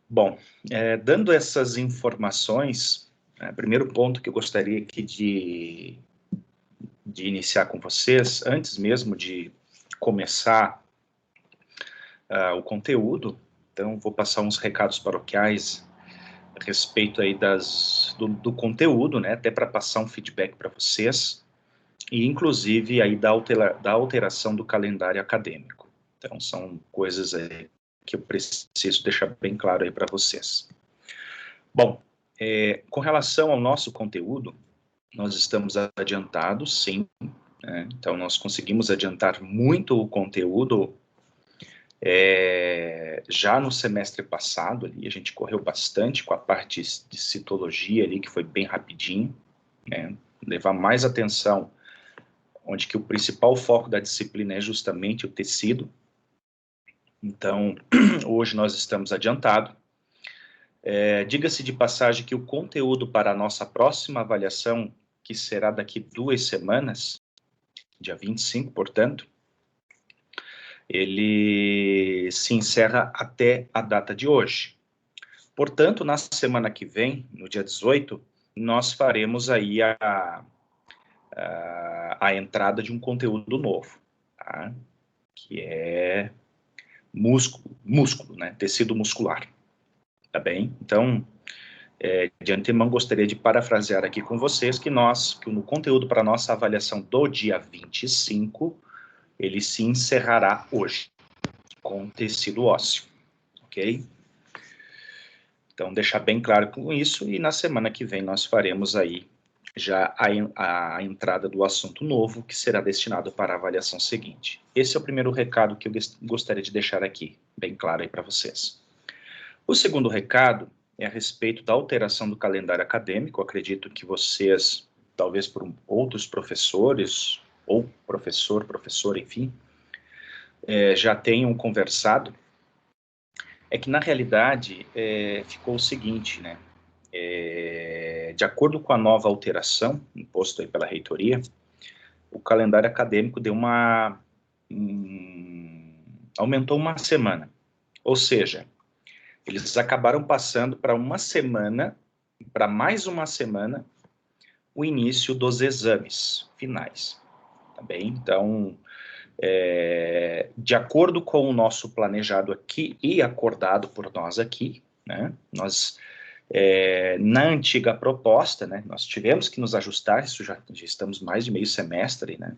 Bom, dando essas informações, primeiro ponto que eu gostaria aqui de iniciar com vocês, antes mesmo de começar o conteúdo, então vou passar uns recados paroquiais a respeito aí do conteúdo, né, até para passar um feedback para vocês, e inclusive aí da alteração do calendário acadêmico. Então são coisas aí que eu preciso deixar bem claro aí para vocês. Bom, com relação ao nosso conteúdo, nós estamos adiantados, sim, né? Então nós conseguimos adiantar muito o conteúdo já no semestre passado, ali, a gente correu bastante com a parte de citologia ali, que foi bem rapidinho, né? Levar mais atenção, onde que o principal foco da disciplina é justamente o tecido. Então, hoje nós estamos adiantados. Diga-se de passagem que o conteúdo para a nossa próxima avaliação, que será daqui 2 semanas, dia 25, portanto, ele se encerra até a data de hoje. Portanto, na semana que vem, no dia 18, nós faremos aí a entrada de um conteúdo novo, tá? Que é músculo, né? Tecido muscular, tá bem? Então, de antemão, gostaria de parafrasear aqui com vocês que no conteúdo para a nossa avaliação do dia 25, ele se encerrará hoje, com tecido ósseo, ok? Então, deixar bem claro com isso, e na semana que vem nós faremos aí já a entrada do assunto novo, que será destinado para a avaliação seguinte. Esse é o primeiro recado que eu gostaria de deixar aqui, bem claro aí para vocês. O segundo recado é a respeito da alteração do calendário acadêmico. Eu acredito que vocês, talvez por outros professores, ou professora, enfim, já tenham conversado. É que, na realidade, ficou o seguinte, né? De acordo com a nova alteração imposta aí pela reitoria, o calendário acadêmico deu aumentou uma semana. Ou seja, eles acabaram passando para mais uma semana, o início dos exames finais, tá bem? Então, de acordo com o nosso planejado aqui e acordado por nós aqui, né, nós, na antiga proposta, né, nós tivemos que nos ajustar, isso já estamos mais de meio semestre, né,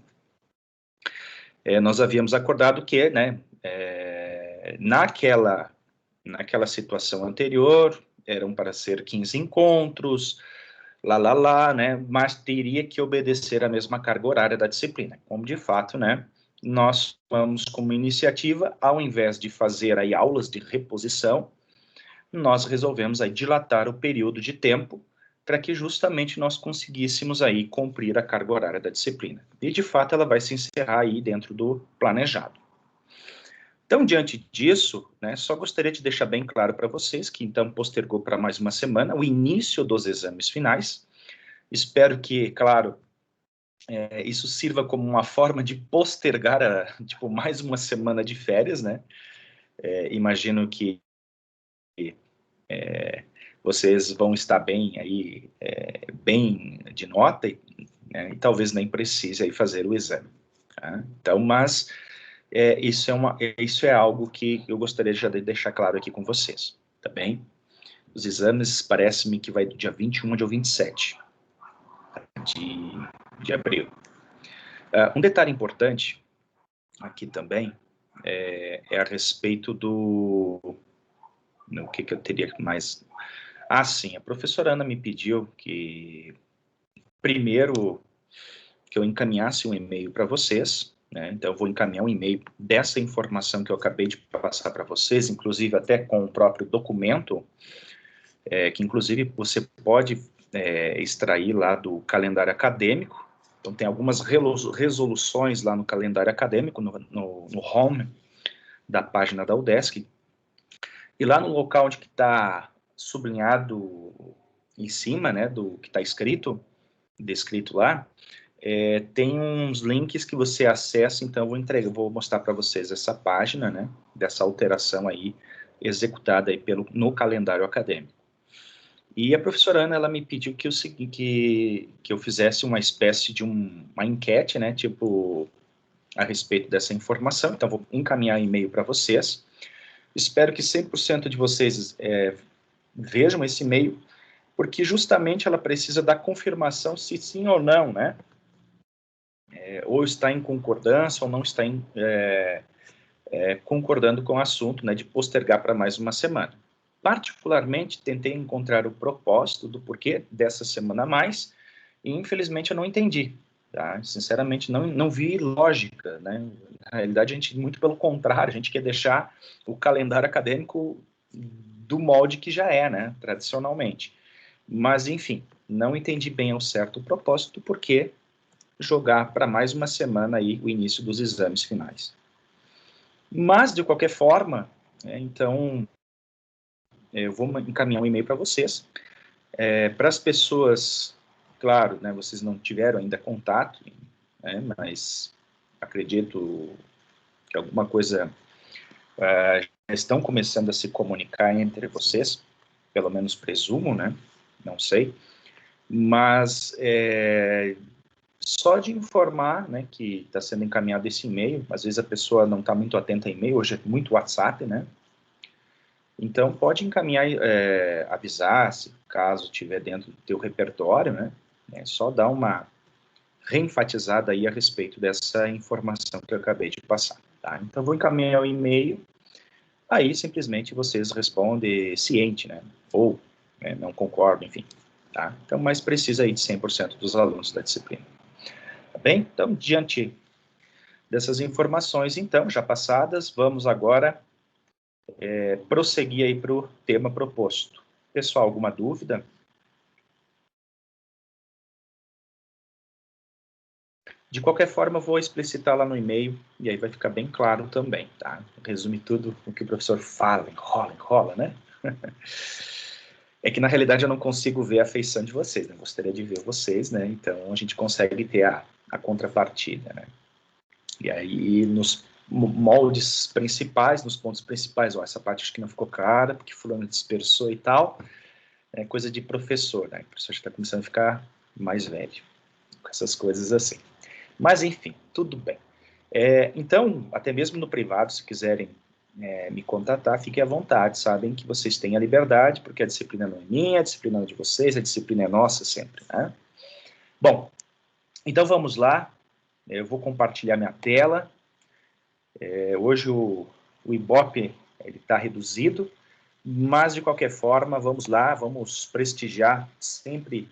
nós havíamos acordado que, né, naquela situação anterior, eram para ser 15 encontros, né, mas teria que obedecer a mesma carga horária da disciplina, como de fato, né, nós vamos como iniciativa, ao invés de fazer aí aulas de reposição, nós resolvemos aí dilatar o período de tempo para que justamente nós conseguíssemos aí cumprir a carga horária da disciplina. E de fato ela vai se encerrar aí dentro do planejado. Então, diante disso, né, só gostaria de deixar bem claro para vocês que então postergou para mais uma semana o início dos exames finais. Espero que, claro, isso sirva como uma forma de postergar mais uma semana de férias, né? Imagino que vocês vão estar bem aí, bem de nota, né, e talvez nem precise aí fazer o exame. Tá? Então, mas isso é algo que eu gostaria já de deixar claro aqui com vocês, tá bem? Os exames parece-me que vai do dia 21 ao dia 27 de abril. Um detalhe importante aqui também é a respeito do... O que eu teria mais... sim, a professora Ana me pediu que, primeiro, que eu encaminhasse um e-mail para vocês, né? Então eu vou encaminhar um e-mail dessa informação que eu acabei de passar para vocês, inclusive até com o próprio documento, que inclusive você pode extrair lá do calendário acadêmico. Então tem algumas resoluções lá no calendário acadêmico, no home da página da UDESC, e lá no local onde está sublinhado em cima, né, do que está descrito lá, tem uns links que você acessa. Então eu vou mostrar para vocês essa página, né, dessa alteração aí executada aí no calendário acadêmico. E a professora Ana, ela me pediu que eu fizesse uma espécie de uma enquete, né, tipo, a respeito dessa informação. Então, vou encaminhar e-mail para vocês. Espero que 100% de vocês vejam esse e-mail, porque justamente ela precisa da confirmação se sim ou não, né? Ou está em concordância ou não está concordando com o assunto, né, de postergar para mais uma semana. Particularmente, tentei encontrar o propósito do porquê dessa semana a mais, e infelizmente eu não entendi. Tá? Sinceramente, não vi lógica. Né? Na realidade, a gente, muito pelo contrário, a gente quer deixar o calendário acadêmico do molde que já é, né, tradicionalmente. Mas, enfim, não entendi bem ao certo o propósito, porque jogar para mais uma semana aí o início dos exames finais. Mas, de qualquer forma, então, eu vou encaminhar um e-mail para vocês. Para as pessoas, claro, né, vocês não tiveram ainda contato, né, mas acredito que alguma coisa já estão começando a se comunicar entre vocês, pelo menos presumo, né, não sei, mas só de informar, né, que está sendo encaminhado esse e-mail, às vezes a pessoa não está muito atenta a e-mail, hoje é muito WhatsApp, né, então pode encaminhar, avisar, se caso estiver dentro do teu repertório, né, só dar uma reenfatizada aí a respeito dessa informação que eu acabei de passar, tá? Então vou encaminhar o e-mail, aí simplesmente vocês respondem ciente, né, ou não concordo, enfim, tá? Então, mas precisa aí de 100% dos alunos da disciplina. Tá bem? Então, diante dessas informações, então, já passadas, vamos agora prosseguir aí para o tema proposto. Pessoal, alguma dúvida? De qualquer forma, eu vou explicitar lá no e-mail, e aí vai ficar bem claro também, tá? Resume tudo o que o professor fala, enrola, né? É que, na realidade, eu não consigo ver a feição de vocês, né? Gostaria de ver vocês, né? Então, a gente consegue ter a contrapartida, né? E aí, nos moldes principais, nos pontos principais, ó, essa parte acho que não ficou clara, porque fulano dispersou e tal, é coisa de professor, né? O professor está começando a ficar mais velho, com essas coisas assim. Mas, enfim, tudo bem. Então, até mesmo no privado, se quiserem me contatar, fiquem à vontade, sabem que vocês têm a liberdade, porque a disciplina não é minha, a disciplina é de vocês, a disciplina é nossa sempre, né? Bom, então vamos lá, eu vou compartilhar minha tela. Hoje o Ibope está reduzido, mas de qualquer forma, vamos lá, vamos prestigiar sempre,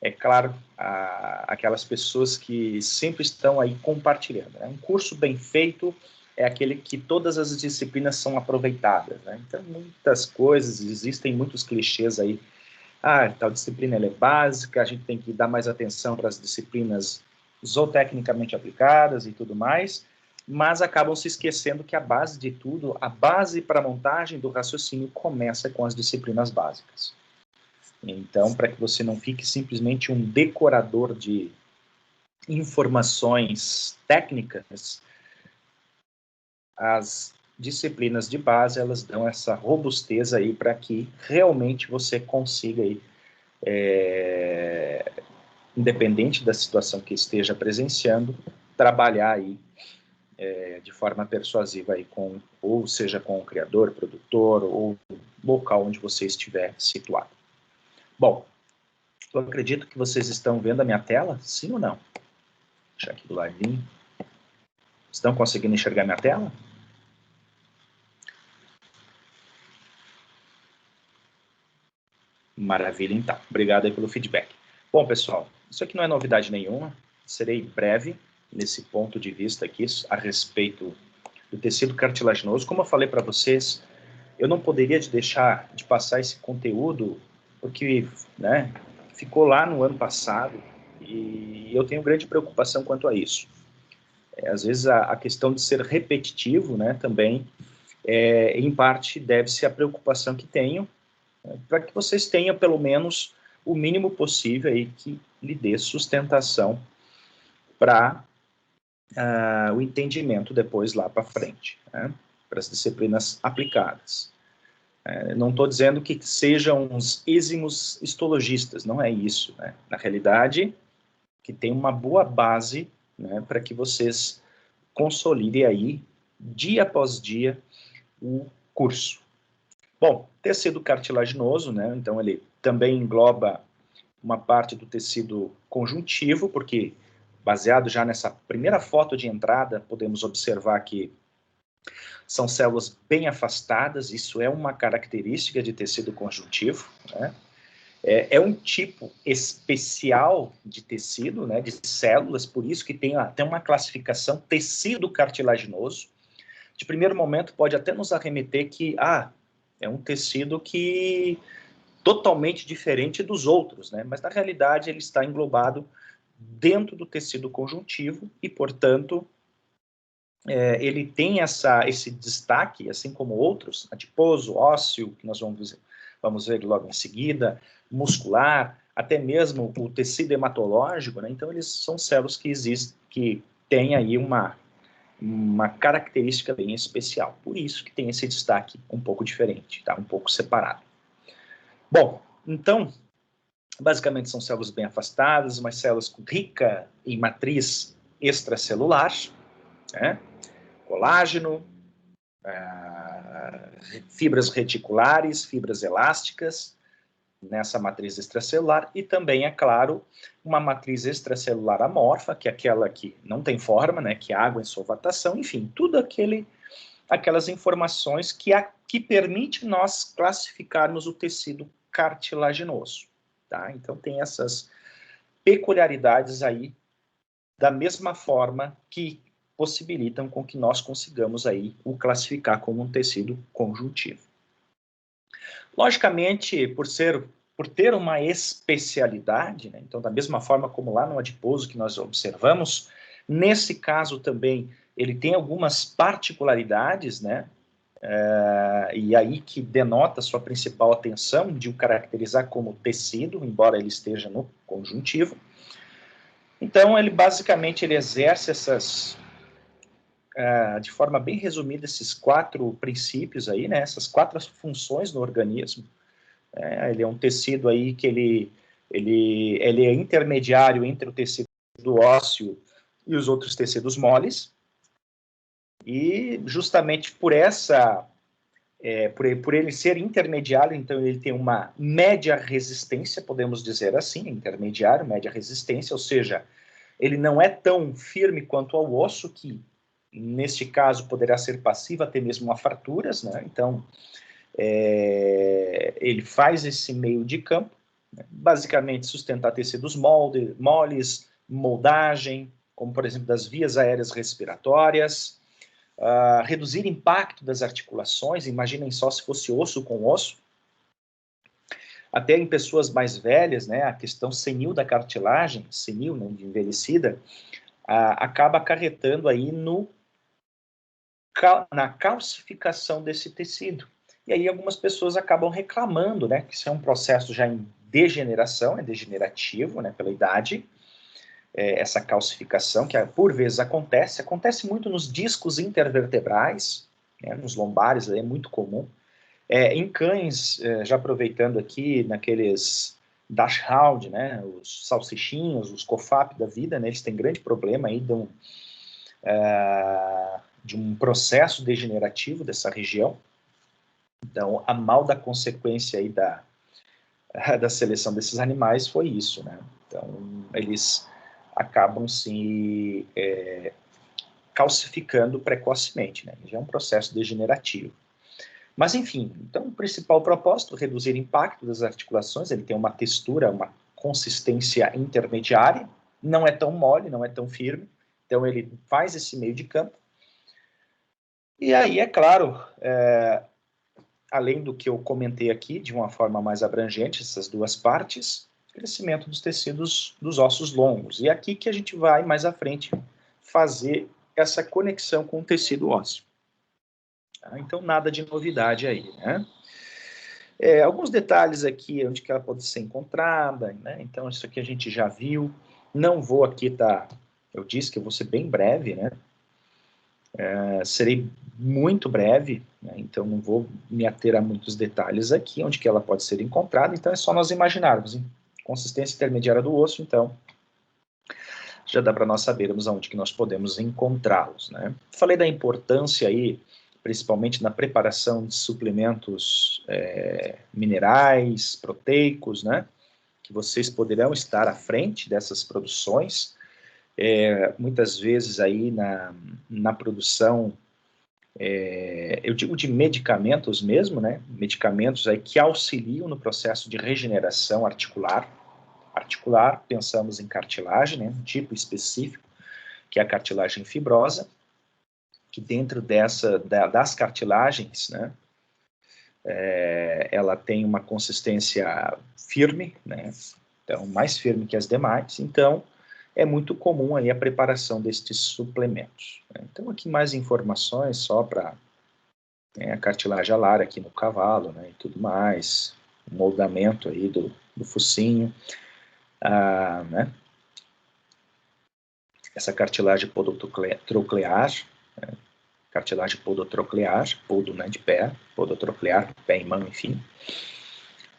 é claro, aquelas pessoas que sempre estão aí compartilhando. Né? Um curso bem feito é aquele que todas as disciplinas são aproveitadas. Né? Então, muitas coisas, existem muitos clichês aí. Tal disciplina ela é básica, a gente tem que dar mais atenção para as disciplinas zootecnicamente aplicadas e tudo mais, mas acabam se esquecendo que a base de tudo, a base para a montagem do raciocínio começa com as disciplinas básicas. Então, para que você não fique simplesmente um decorador de informações técnicas, as disciplinas de base, elas dão essa robustez aí para que realmente você consiga aí, independente da situação que esteja presenciando, trabalhar aí de forma persuasiva aí ou seja com o criador, produtor ou local onde você estiver situado. Bom, eu acredito que vocês estão vendo a minha tela, sim ou não? Deixa aqui do ladinho. Estão conseguindo enxergar minha tela? Maravilha, então. Obrigado aí pelo feedback. Bom, pessoal, isso aqui não é novidade nenhuma. Serei breve nesse ponto de vista aqui a respeito do tecido cartilaginoso. Como eu falei para vocês, eu não poderia deixar de passar esse conteúdo porque, né, ficou lá no ano passado e eu tenho grande preocupação quanto a isso. Às vezes a questão de ser repetitivo, né, também, em parte deve-se à preocupação que tenho, para que vocês tenham pelo menos o mínimo possível aí que lhe dê sustentação para o entendimento depois lá para frente, né, para as disciplinas aplicadas. Não estou dizendo que sejam uns êximos histologistas, não é isso, né? Na realidade, que tem uma boa base, né, para que vocês consolidem aí, dia após dia, o curso. Bom, tecido cartilaginoso, né, então ele também engloba uma parte do tecido conjuntivo, porque, baseado já nessa primeira foto de entrada, podemos observar que são células bem afastadas, isso é uma característica de tecido conjuntivo, né? É um tipo especial de tecido, né, de células, por isso que tem até uma classificação tecido cartilaginoso. De primeiro momento pode até nos arremeter que, é um tecido que totalmente diferente dos outros, né, mas na realidade ele está englobado dentro do tecido conjuntivo e, portanto, ele tem esse destaque, assim como outros, adiposo, ósseo, que nós vamos ver logo em seguida, muscular, até mesmo o tecido hematológico, né? Então eles são células que existem, que têm aí uma característica bem especial, por isso que tem esse destaque um pouco diferente, tá? Um pouco separado. Bom, então, basicamente são células bem afastadas, mas células ricas em matriz extracelular, né? Colágeno, fibras reticulares, fibras elásticas, nessa matriz extracelular, e também, é claro, uma matriz extracelular amorfa, que é aquela que não tem forma, né, que é água em solvatação, enfim, tudo aquelas informações que permite nós classificarmos o tecido cartilaginoso, tá? Então tem essas peculiaridades aí, da mesma forma que possibilitam com que nós consigamos aí o classificar como um tecido conjuntivo. Logicamente, por ter uma especialidade, né, então da mesma forma como lá no adiposo que nós observamos, nesse caso também ele tem algumas particularidades, né, e aí que denota sua principal atenção de o caracterizar como tecido, embora ele esteja no conjuntivo. Então ele basicamente exerce de forma bem resumida, esses 4 princípios aí, né, essas 4 funções no organismo. Ele é um tecido aí que ele é intermediário entre o tecido ósseo e os outros tecidos moles, e justamente por por ele ser intermediário, então ele tem uma média resistência, podemos dizer assim, intermediário, média resistência, ou seja, ele não é tão firme quanto ao osso, que neste caso poderá ser passivo até mesmo a fraturas, né? Então ele faz esse meio de campo, né? Basicamente sustentar tecidos moles, moldagem, como por exemplo das vias aéreas respiratórias, reduzir impacto das articulações, imaginem só se fosse osso com osso, até em pessoas mais velhas, né, a questão senil da cartilagem, senil, né, de envelhecida, acaba acarretando aí na calcificação desse tecido. E aí algumas pessoas acabam reclamando, né, que isso é um processo já em degeneração, é degenerativo, né, pela idade, essa calcificação, que por vezes acontece muito nos discos intervertebrais, né, nos lombares, é muito comum. Em cães, já aproveitando aqui, naqueles dachshund, né, os salsichinhos, os COFAP da vida, né, eles têm grande problema aí de um processo degenerativo dessa região. Então, a mal da consequência aí da seleção desses animais foi isso, né? Então, eles acabam se calcificando precocemente, né? Já é um processo degenerativo. Mas, enfim, então o principal propósito, reduzir o impacto das articulações, ele tem uma textura, uma consistência intermediária, não é tão mole, não é tão firme, então ele faz esse meio de campo. E aí, é claro, além do que eu comentei aqui, de uma forma mais abrangente, essas duas partes, crescimento dos tecidos dos ossos longos. E é aqui que a gente vai, mais à frente, fazer essa conexão com o tecido ósseo. Então, nada de novidade aí, né? Alguns detalhes aqui, onde que ela pode ser encontrada, né? Então, isso aqui a gente já viu. Não vou aqui eu disse que eu vou ser bem breve, né? Serei muito breve, né, então não vou me ater a muitos detalhes aqui, onde que ela pode ser encontrada, então é só nós imaginarmos, hein? Consistência intermediária do osso, então, já dá para nós sabermos aonde que nós podemos encontrá-los, né? Falei da importância aí, principalmente na preparação de suplementos minerais, proteicos, né? Que vocês poderão estar à frente dessas produções, muitas vezes aí na produção, eu digo de medicamentos mesmo, né? Medicamentos aí que auxiliam no processo de regeneração articular, pensamos em cartilagem, né? Um tipo específico, que é a cartilagem fibrosa, que dentro das cartilagens, né? Ela tem uma consistência firme, né? Então, mais firme que as demais, então é muito comum aí a preparação destes suplementos, né? Então, aqui mais informações só para a cartilagem alar aqui no cavalo, né, e tudo mais, o moldamento aí do focinho, né, essa cartilagem podotroclear, né, cartilagem podotroclear, podo, né, de pé, podotroclear, pé e mão, enfim.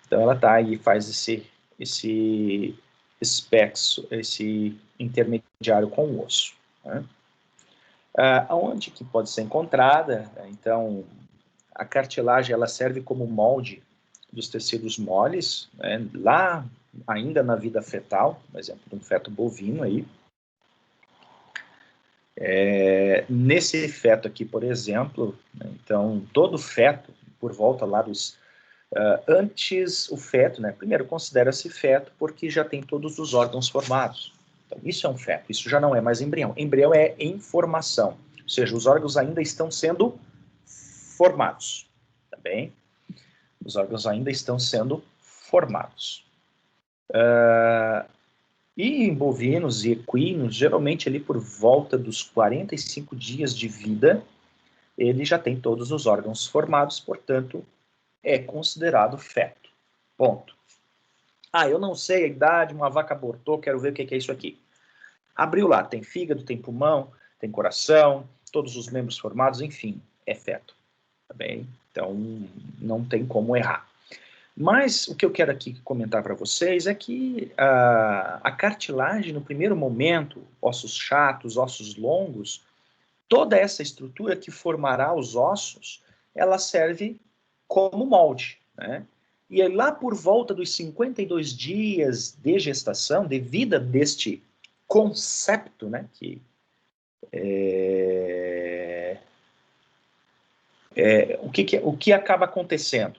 Então ela tá aí, faz esse espexo, esse intermediário com o osso, né. Aonde que pode ser encontrada, né? Então, a cartilagem ela serve como molde dos tecidos moles, né, lá ainda na vida fetal, por exemplo, de um feto bovino aí. Nesse feto aqui, por exemplo, né, então, todo feto, por volta lá dos... antes o feto, né, primeiro considera-se feto porque já tem todos os órgãos formados. Então, isso é um feto, isso já não é mais embrião. Embrião é em formação, ou seja, os órgãos ainda estão sendo formados, tá bem? Os órgãos ainda estão sendo formados. E em bovinos e equinos, geralmente ali por volta dos 45 dias de vida, ele já tem todos os órgãos formados, portanto, é considerado feto. Ponto. Eu não sei a idade, uma vaca abortou, quero ver o que é isso aqui. Abriu lá, tem fígado, tem pulmão, tem coração, todos os membros formados, enfim, é feto. Tá bem? Então, não tem como errar. Mas o que eu quero aqui comentar para vocês é que a cartilagem, no primeiro momento, ossos chatos, ossos longos, toda essa estrutura que formará os ossos, ela serve como molde, né? E aí, lá por volta dos 52 dias de gestação, de vida deste concepto, né, o que acaba acontecendo?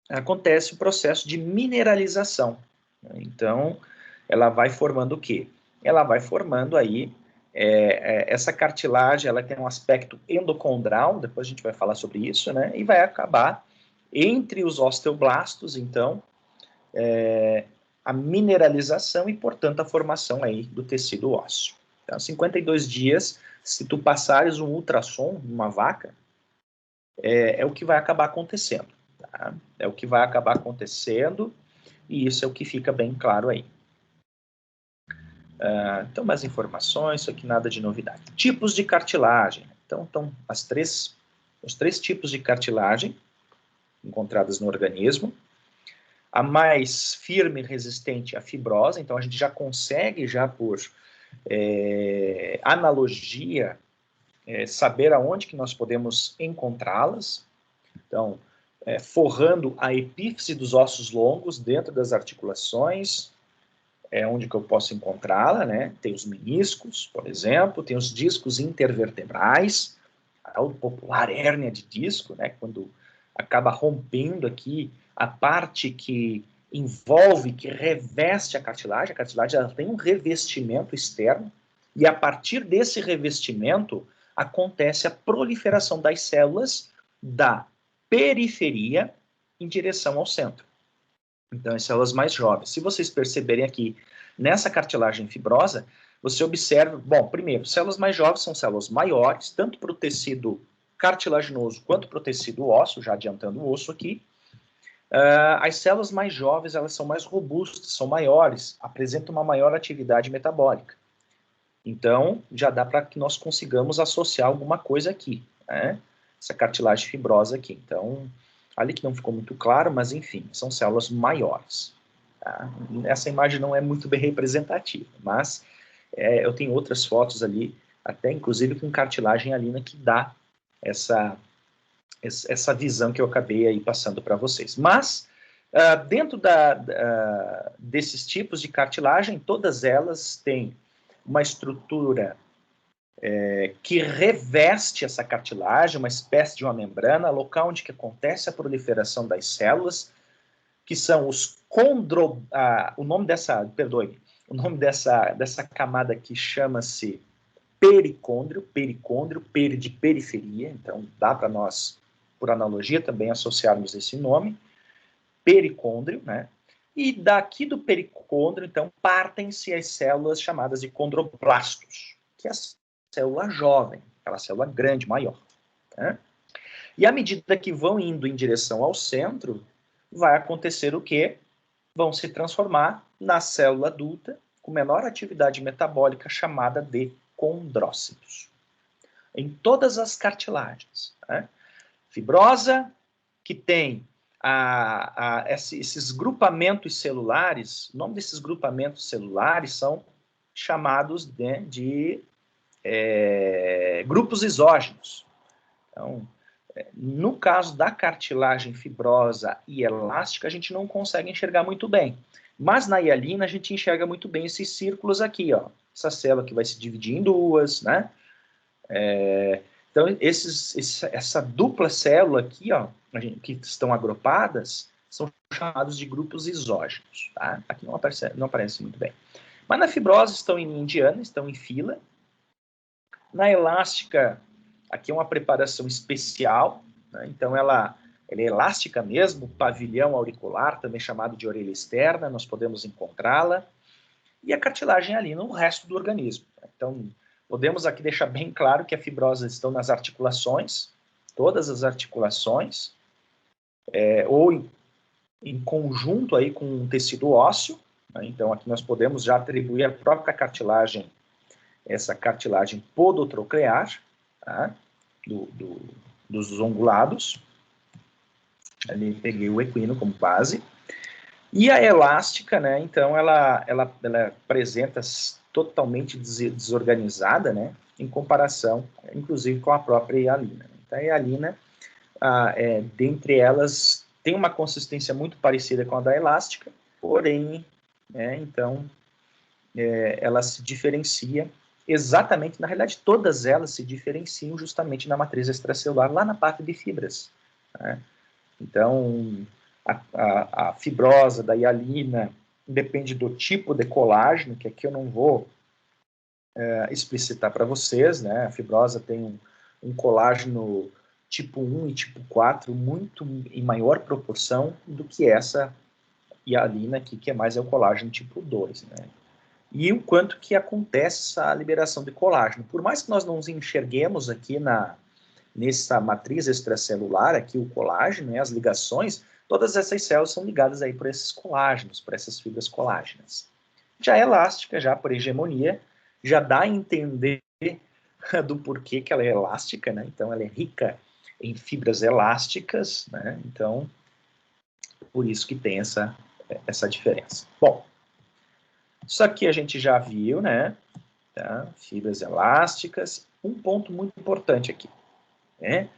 Acontece o processo de mineralização. Então, ela vai formando o quê? Ela vai formando aí, essa cartilagem, ela tem um aspecto endocondral, depois a gente vai falar sobre isso, né? E vai acabar entre os osteoblastos, então, a mineralização e, portanto, a formação aí do tecido ósseo. Então, 52 dias, se tu passares um ultrassom numa vaca, é o que vai acabar acontecendo. Tá? É o que vai acabar acontecendo, e isso é o que fica bem claro aí. Então, mais informações, isso aqui nada de novidade. Tipos de cartilagem. Então, os três tipos de cartilagem encontradas no organismo. A mais firme e resistente é a fibrosa, então a gente já consegue, já por analogia, saber aonde que nós podemos encontrá-las. Então, forrando a epífise dos ossos longos dentro das articulações, é onde que eu posso encontrá-la, né? Tem os meniscos, por exemplo, tem os discos intervertebrais, a popular hérnia de disco, né? Quando acaba rompendo aqui a parte que envolve, que reveste a cartilagem ela tem um revestimento externo, e a partir desse revestimento acontece a proliferação das células da periferia em direção ao centro. Então, as células mais jovens. Se vocês perceberem aqui, nessa cartilagem fibrosa, você observa, bom, primeiro, células mais jovens são células maiores, tanto para o tecido cartilaginoso quanto para o tecido ósseo, já adiantando o osso aqui. As células mais jovens, elas são mais robustas, são maiores, apresentam uma maior atividade metabólica. Então, já dá para que nós consigamos associar alguma coisa aqui, né? Essa cartilagem fibrosa aqui. Então, ali que não ficou muito claro, mas enfim, são células maiores. Tá? Essa imagem não é muito bem representativa, mas eu tenho outras fotos ali, até inclusive com cartilagem alina, que dá essa visão que eu acabei aí passando para vocês. Mas, dentro desses tipos de cartilagem, todas elas têm uma estrutura que reveste essa cartilagem, uma espécie de uma membrana, local onde que acontece a proliferação das células, que são os o nome dessa camada aqui chama-se pericôndrio, peri de periferia, então dá para nós, por analogia, também associarmos esse nome, pericôndrio, né? E daqui do pericôndrio, então, partem-se as células chamadas de condroblastos, que é a célula jovem, aquela célula grande, maior. Né? E à medida que vão indo em direção ao centro, vai acontecer o quê? Vão se transformar na célula adulta com menor atividade metabólica, chamada de condrócitos. Em todas as cartilagens. Né? Fibrosa, que tem esses grupamentos celulares, o nome desses grupamentos celulares são chamados de grupos isógenos. Então, no caso da cartilagem fibrosa e elástica, a gente não consegue enxergar muito bem. Mas na hialina a gente enxerga muito bem esses círculos aqui, ó. Essa célula que vai se dividir em duas, né? Então, essa dupla célula aqui, ó, que estão agrupadas, são chamados de grupos isógenos, tá? Aqui não aparece muito bem. Mas na fibrose estão em linha indiana, estão em fila. Na elástica, aqui é uma preparação especial, né? Então ela é elástica mesmo, pavilhão auricular, também chamado de orelha externa, nós podemos encontrá-la. E a cartilagem ali no resto do organismo. Então, podemos aqui deixar bem claro que a fibrose estão nas articulações, todas as articulações, ou em conjunto aí com um tecido ósseo. Né? Então, aqui nós podemos já atribuir a própria cartilagem, essa cartilagem podotroclear, tá? Dos ungulados. Ali peguei o equino como base. E a elástica, né, então, ela apresenta totalmente desorganizada, né, em comparação, inclusive, com a própria hialina. Então, a hialina, dentre elas, tem uma consistência muito parecida com a da elástica, porém, então, ela se diferencia exatamente, na realidade, todas elas se diferenciam justamente na matriz extracelular, lá na parte de fibras. Né? Então, a fibrosa da hialina depende do tipo de colágeno, que aqui eu não vou explicitar para vocês, né? A fibrosa tem um colágeno tipo 1 e tipo 4 muito em maior proporção do que essa hialina aqui, que é mais o colágeno tipo 2, né? E o quanto que acontece essa liberação de colágeno. Por mais que nós não enxerguemos aqui nessa matriz extracelular, aqui o colágeno, né, as ligações, todas essas células são ligadas aí por esses colágenos, por essas fibras colágenas. Já é elástica, já por hegemonia, já dá a entender do porquê que ela é elástica, né? Então ela é rica em fibras elásticas, né? Então, por isso que tem essa diferença. Bom, isso aqui a gente já viu, né? Tá? Fibras elásticas. Um ponto muito importante aqui, né?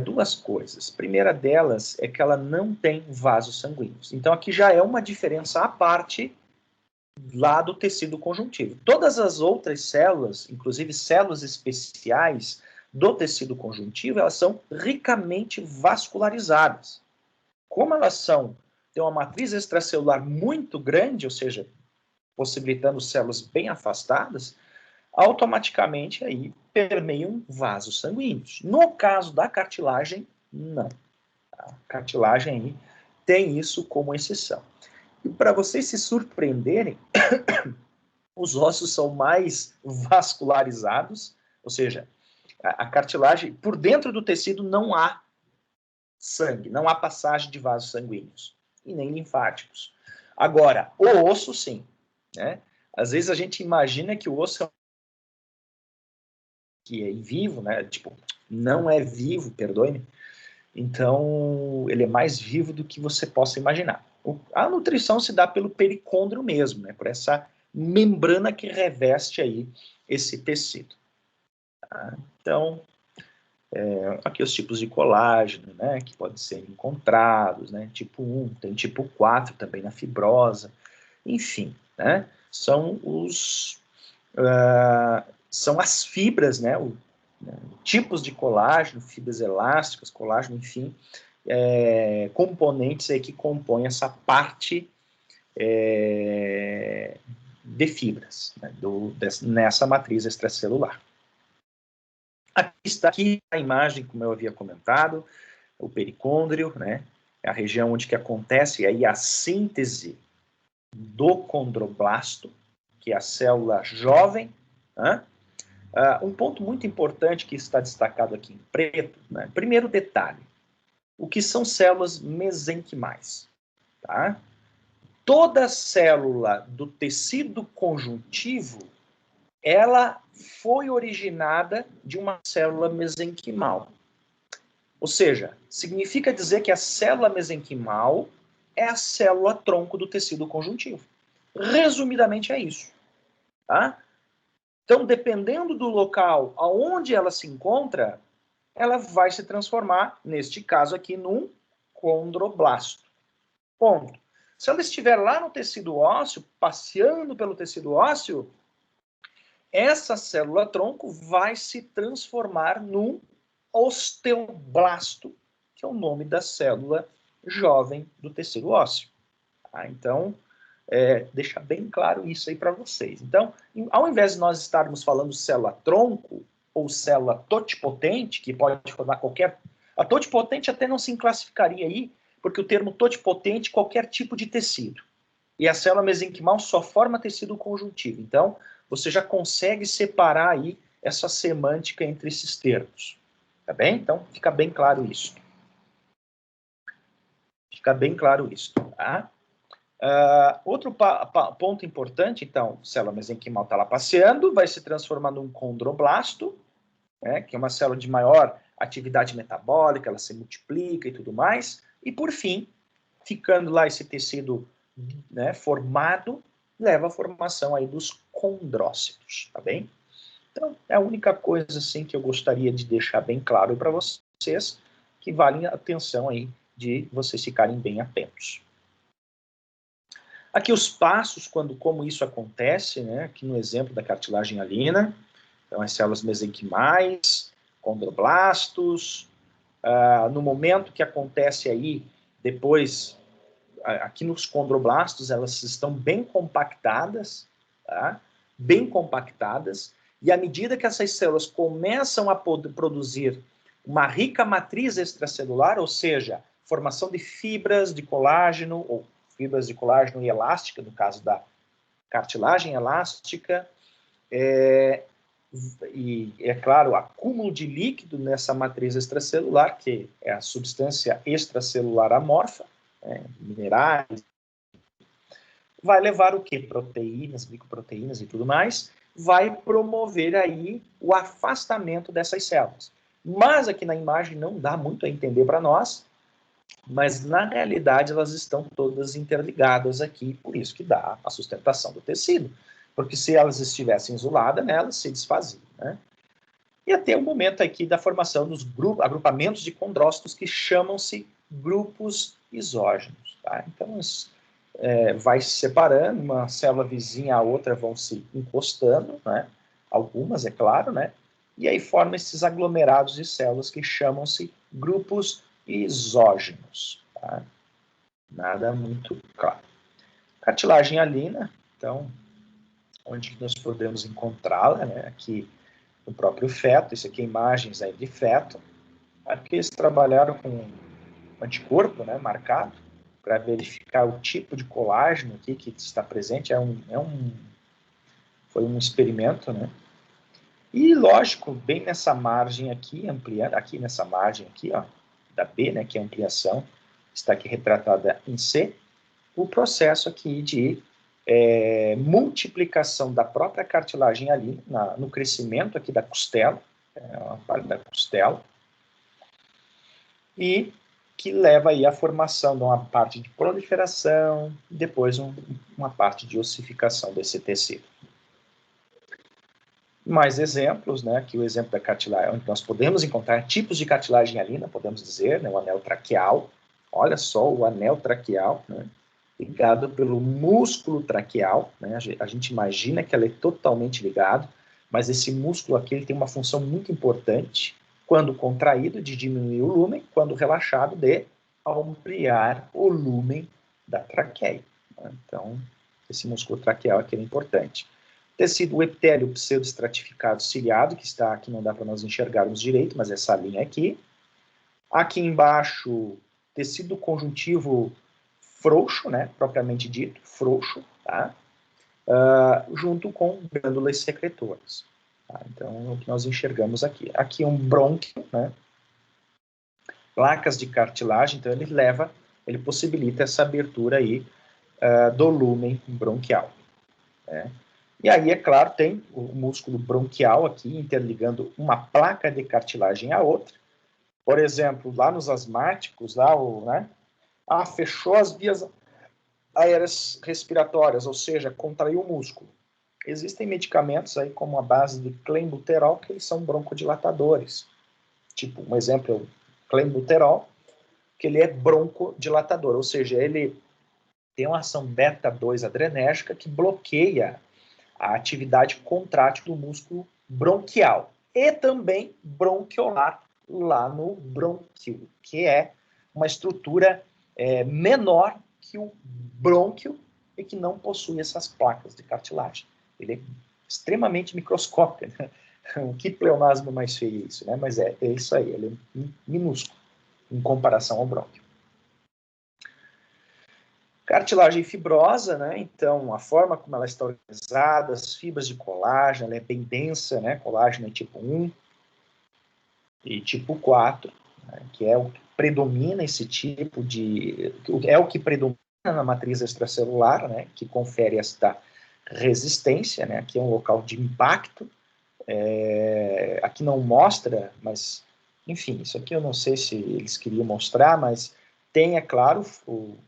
Duas coisas. A primeira delas é que ela não tem vasos sanguíneos. Então, aqui já é uma diferença à parte lá do tecido conjuntivo. Todas as outras células, inclusive células especiais do tecido conjuntivo, elas são ricamente vascularizadas. Como elas têm uma matriz extracelular muito grande, ou seja, possibilitando células bem afastadas, automaticamente aí permeiam vasos sanguíneos. No caso da cartilagem, não. A cartilagem aí tem isso como exceção. E para vocês se surpreenderem, os ossos são mais vascularizados, ou seja, a cartilagem, por dentro do tecido não há sangue, não há passagem de vasos sanguíneos e nem linfáticos. Agora, o osso sim, né? Às vezes a gente imagina que o osso é que é vivo, né? Tipo, não é vivo, perdoe-me. Então, ele é mais vivo do que você possa imaginar. A nutrição se dá pelo pericôndrio mesmo, né? Por essa membrana que reveste aí esse tecido. Tá? Então, aqui os tipos de colágeno, né? Que podem ser encontrados, né? Tipo 1, tem tipo 4 também na fibrosa. Enfim, né? São são as fibras, né? Tipos de colágeno, fibras elásticas, colágeno, enfim, componentes aí que compõem essa parte de fibras, né, nessa matriz extracelular. Aqui está a imagem, como eu havia comentado, o pericôndrio, né, é a região onde que acontece aí a síntese do condroblasto, que é a célula jovem, né? Um ponto muito importante que está destacado aqui em preto, né? Primeiro detalhe, o que são células mesenquimais? Tá? Toda célula do tecido conjuntivo, ela foi originada de uma célula mesenquimal. Ou seja, significa dizer que a célula mesenquimal é a célula tronco do tecido conjuntivo. Resumidamente é isso. Tá? Então, dependendo do local aonde ela se encontra, ela vai se transformar, neste caso aqui, num condroblasto. Ponto. Se ela estiver lá no tecido ósseo, passeando pelo tecido ósseo, essa célula-tronco vai se transformar num osteoblasto, que é o nome da célula jovem do tecido ósseo. Tá? Então, deixar bem claro isso aí para vocês. Então, ao invés de nós estarmos falando célula-tronco ou célula totipotente, que pode formar qualquer... A totipotente até não se classificaria aí, porque o termo totipotente, qualquer tipo de tecido. E a célula mesenquimal só forma tecido conjuntivo. Então, você já consegue separar aí essa semântica entre esses termos. Tá bem? Então, fica bem claro isso. Fica bem claro isso, tá? Outro ponto importante, então, célula mesenquimal está lá passeando, vai se transformar num condroblasto, né, que é uma célula de maior atividade metabólica, ela se multiplica e tudo mais, e por fim, ficando lá esse tecido, né, formado, leva à formação aí dos condrócitos, tá bem? Então, é a única coisa assim que eu gostaria de deixar bem claro para vocês, que vale a atenção aí de vocês ficarem bem atentos. Aqui os passos, como isso acontece, né? Aqui no exemplo da cartilagem hialina, então as células mesenquimais, condroblastos, no momento que acontece aí, depois, aqui nos condroblastos, elas estão bem compactadas, tá? Bem compactadas, e à medida que essas células começam a produzir uma rica matriz extracelular, ou seja, formação de fibras de colágeno, ou fibras de colágeno e elástica, no caso da cartilagem elástica, e, é claro, acúmulo de líquido nessa matriz extracelular, que é a substância extracelular amorfa, né, minerais, vai levar o quê? Proteínas, glicoproteínas e tudo mais, vai promover aí o afastamento dessas células. Mas aqui na imagem não dá muito a entender para nós, mas na realidade elas estão todas interligadas aqui, por isso que dá a sustentação do tecido. Porque se elas estivessem isoladas, né, elas se desfaziam, né? E até o momento aqui da formação dos agrupamentos de condrócitos que chamam-se grupos isógenos. Tá? Então, vai se separando, uma célula vizinha à outra vão se encostando, né? Algumas, é claro, né? E aí formam esses aglomerados de células que chamam-se grupos isógenos. Tá? Nada muito claro. Cartilagem hialina, então, onde nós podemos encontrá-la, né? Aqui no próprio feto, isso aqui é imagens aí de feto. Aqui eles trabalharam com anticorpo, né, marcado, para verificar o tipo de colágeno aqui que está presente. Foi um experimento, né? E, lógico, bem nessa margem aqui, ampliando, aqui nessa margem aqui, ó, da B, né, que é a ampliação, está aqui retratada em C, o processo aqui de multiplicação da própria cartilagem ali, no crescimento aqui da costela, é uma parte da costela, e que leva aí à formação de uma parte de proliferação, e depois uma parte de ossificação desse tecido. Mais exemplos, né? Aqui o exemplo da cartilagem, onde nós podemos encontrar tipos de cartilagem alina, podemos dizer, né? O anel traqueal. Olha só o anel traqueal, né? Ligado pelo músculo traqueal, né? A gente imagina que ela é totalmente ligado, mas esse músculo aqui ele tem uma função muito importante, quando contraído, de diminuir o lumen, quando relaxado, de ampliar o lumen da traqueia. Né? Então, esse músculo traqueal aqui é importante. Tecido, o epitélio pseudoestratificado ciliado, que está aqui, não dá para nós enxergarmos direito, mas essa linha aqui. Aqui embaixo, tecido conjuntivo frouxo, né, propriamente dito, frouxo, tá? Junto com glândulas secretoras. Tá? Então, é o que nós enxergamos aqui. Aqui um brônquio, né? Placas de cartilagem, então ele possibilita essa abertura aí do lumen bronquial. Né? E aí, é claro, tem o músculo bronquial aqui, interligando uma placa de cartilagem à outra. Por exemplo, lá nos asmáticos, né? Fechou as vias aéreas respiratórias, ou seja, contraiu o músculo. Existem medicamentos aí, como a base de clenbuterol, que eles são broncodilatadores. Tipo, um exemplo é o clenbuterol, que ele é broncodilatador, ou seja, ele tem uma ação beta-2 adrenérgica que bloqueia a atividade contrátil do músculo bronquial e também bronquiolar lá no brônquio, que é uma estrutura menor que o brônquio e que não possui essas placas de cartilagem. Ele é extremamente microscópico, né? Que pleonasmo mais feio isso, né? Mas é isso aí, ele é minúsculo em comparação ao brônquio. Cartilagem fibrosa, né? Então, a forma como ela está organizada, as fibras de colágeno, ela é bem densa, né? Colágeno é tipo 1 e tipo 4, né? Que é o que predomina esse tipo de... É o que predomina na matriz extracelular, né? Que confere esta resistência, né? Aqui é um local de impacto. Aqui não mostra, mas... Enfim, isso aqui eu não sei se eles queriam mostrar, mas... Tem, é claro,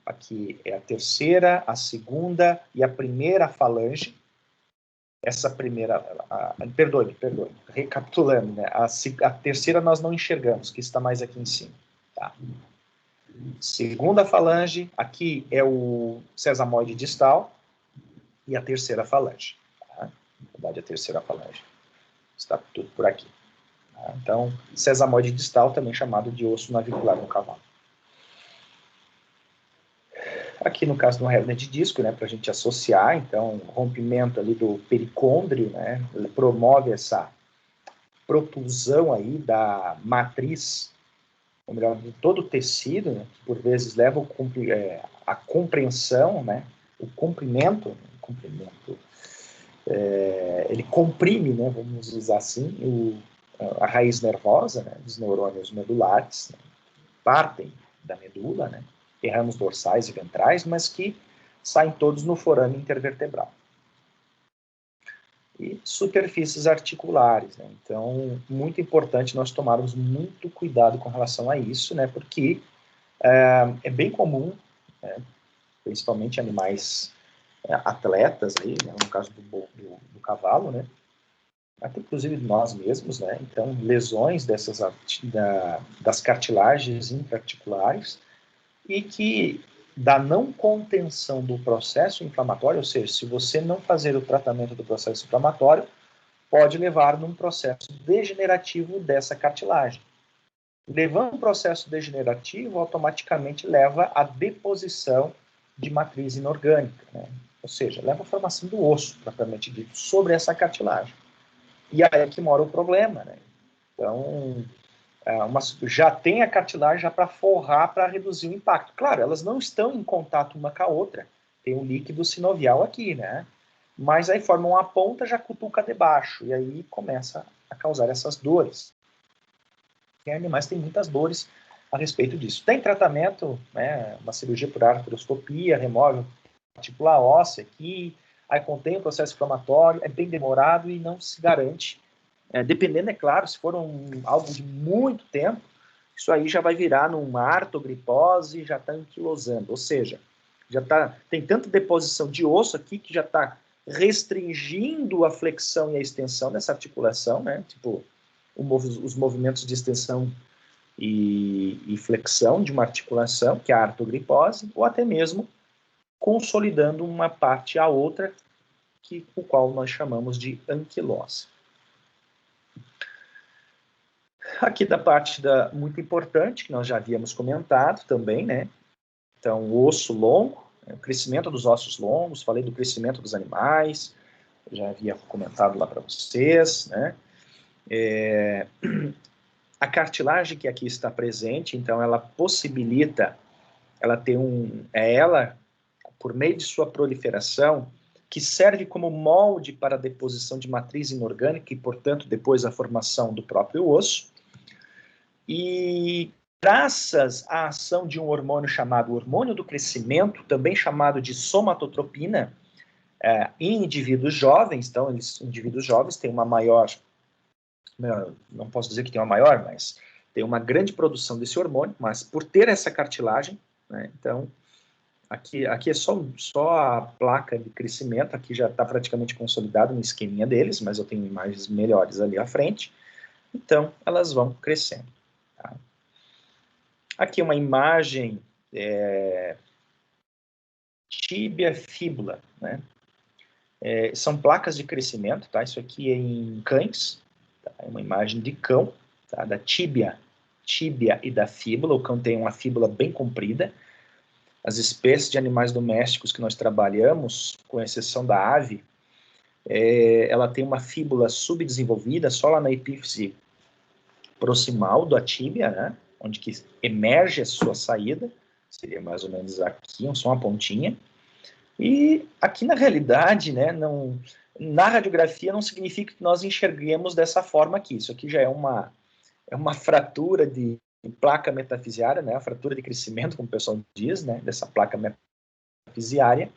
aqui é a terceira, a segunda e a primeira falange. Essa primeira, perdoe, recapitulando, né? A terceira nós não enxergamos, que está mais aqui em cima. Tá? Segunda falange, aqui é o sesamoide distal e a terceira falange. Tá? Na verdade, a terceira falange está tudo por aqui. Tá? Então, sesamoide distal, também chamado de osso navicular no cavalo. Aqui no caso de uma hernia de disco, né, para a gente associar, então, o rompimento ali do pericôndrio, né, ele promove essa protusão aí da matriz, ou melhor, de todo o tecido, né, que por vezes leva a compreensão, né, o comprimento, ele comprime, né, vamos usar assim, a raiz nervosa, né, dos neurônios medulares, né, partem da medula, né, tem ramos dorsais e ventrais, mas que saem todos no forame intervertebral. E superfícies articulares, né? Então, muito importante nós tomarmos muito cuidado com relação a isso, né? Porque é bem comum, né? Principalmente animais atletas, aí, né? No caso do cavalo, né? Até inclusive nós mesmos, né? Então, lesões das cartilagens intraarticulares, e que da não contenção do processo inflamatório, ou seja, se você não fazer o tratamento do processo inflamatório, pode levar num processo degenerativo dessa cartilagem. Levando um processo degenerativo, automaticamente leva à deposição de matriz inorgânica, né? Ou seja, leva à formação do osso, propriamente dito, sobre essa cartilagem. E aí é que mora o problema, né? Então, já tem a cartilagem já para forrar, para reduzir o impacto. Claro, elas não estão em contato uma com a outra. Tem um líquido sinovial aqui, né? Mas aí forma uma ponta, já cutuca debaixo, e aí começa a causar essas dores. E animais têm muitas dores a respeito disso. Tem tratamento, né? Uma cirurgia por artroscopia, remove a partícula óssea aqui, aí contém o processo inflamatório, é bem demorado e não se garante Dependendo, é claro, se for algo de muito tempo, isso aí já vai virar numa artrogripose e já está anquilosando, ou seja, tem tanta deposição de osso aqui que já está restringindo a flexão e a extensão dessa articulação, né? Tipo, os movimentos de extensão e flexão de uma articulação, que é a artrogripose, ou até mesmo consolidando uma parte à outra, o qual nós chamamos de anquilose. Aqui da parte muito importante, que nós já havíamos comentado também, né? Então, o osso longo, o crescimento dos ossos longos, falei do crescimento dos animais, já havia comentado lá para vocês, né? A cartilagem que aqui está presente, então, ela possibilita, ela tem por meio de sua proliferação, que serve como molde para a deposição de matriz inorgânica e, portanto, depois a formação do próprio osso. E graças à ação de um hormônio chamado hormônio do crescimento, também chamado de somatotropina, em indivíduos jovens, então, indivíduos jovens têm uma maior, não posso dizer que tem uma maior, mas tem uma grande produção desse hormônio, mas por ter essa cartilagem, né, então, aqui é só a placa de crescimento, aqui já está praticamente consolidado no esqueminha deles, mas eu tenho imagens melhores ali à frente, então, elas vão crescendo. Tá? Aqui uma imagem tíbia fíbula, né? São placas de crescimento, tá? Isso aqui é em cães, tá? É uma imagem de cão, tá? Da tíbia e da fíbula. O cão tem uma fíbula bem comprida. As espécies de animais domésticos que nós trabalhamos, com exceção da ave, ela tem uma fíbula subdesenvolvida, só lá na epífise proximal da tíbia, né? Onde que emerge a sua saída, seria mais ou menos aqui, só uma pontinha. E aqui, na realidade, né, na radiografia não significa que nós enxerguemos dessa forma aqui. Isso aqui já é uma fratura de placa metafisiária, né, a fratura de crescimento, como o pessoal diz, né, dessa placa metafisiária,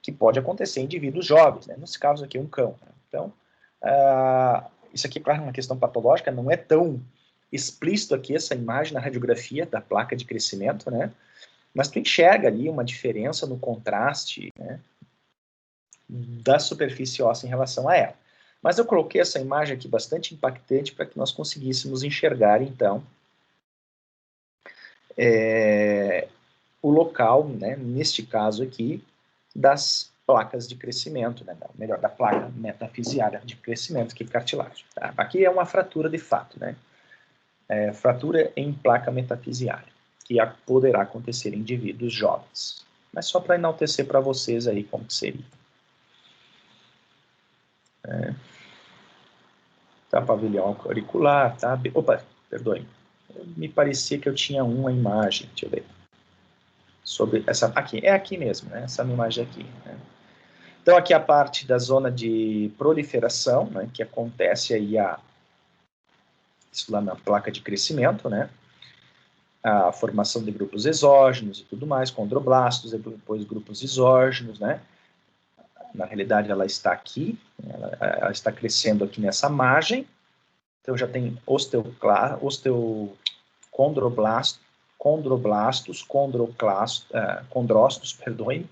que pode acontecer em indivíduos jovens, né, nesse caso aqui um cão. Né. Então, isso aqui, claro, é uma questão patológica, não é tão explícito aqui essa imagem na radiografia da placa de crescimento, né, mas tu enxerga ali uma diferença no contraste, né, da superfície óssea em relação a ela. Mas eu coloquei essa imagem aqui bastante impactante para que nós conseguíssemos enxergar, então, o local, né, neste caso aqui, das placas de crescimento, né, melhor, da placa metafisiária de crescimento, que é cartilagem. Tá? Aqui é uma fratura de fato, né? Fratura em placa metafisiária, que poderá acontecer em indivíduos jovens. Mas só para enaltecer para vocês aí como que seria. Tá, pavilhão auricular, tá? Opa, perdoe. Me parecia que eu tinha uma imagem, deixa eu ver. Sobre essa, aqui, é aqui mesmo, né? Essa imagem aqui, né? Então, aqui a parte da zona de proliferação, né? Que acontece aí isso lá na placa de crescimento, né? A formação de grupos exógenos e tudo mais, condroblastos, depois grupos isógenos, né? Na realidade, ela está aqui, ela está crescendo aqui nessa margem. Então, já tem condroblastos, condrócitos, perdoem,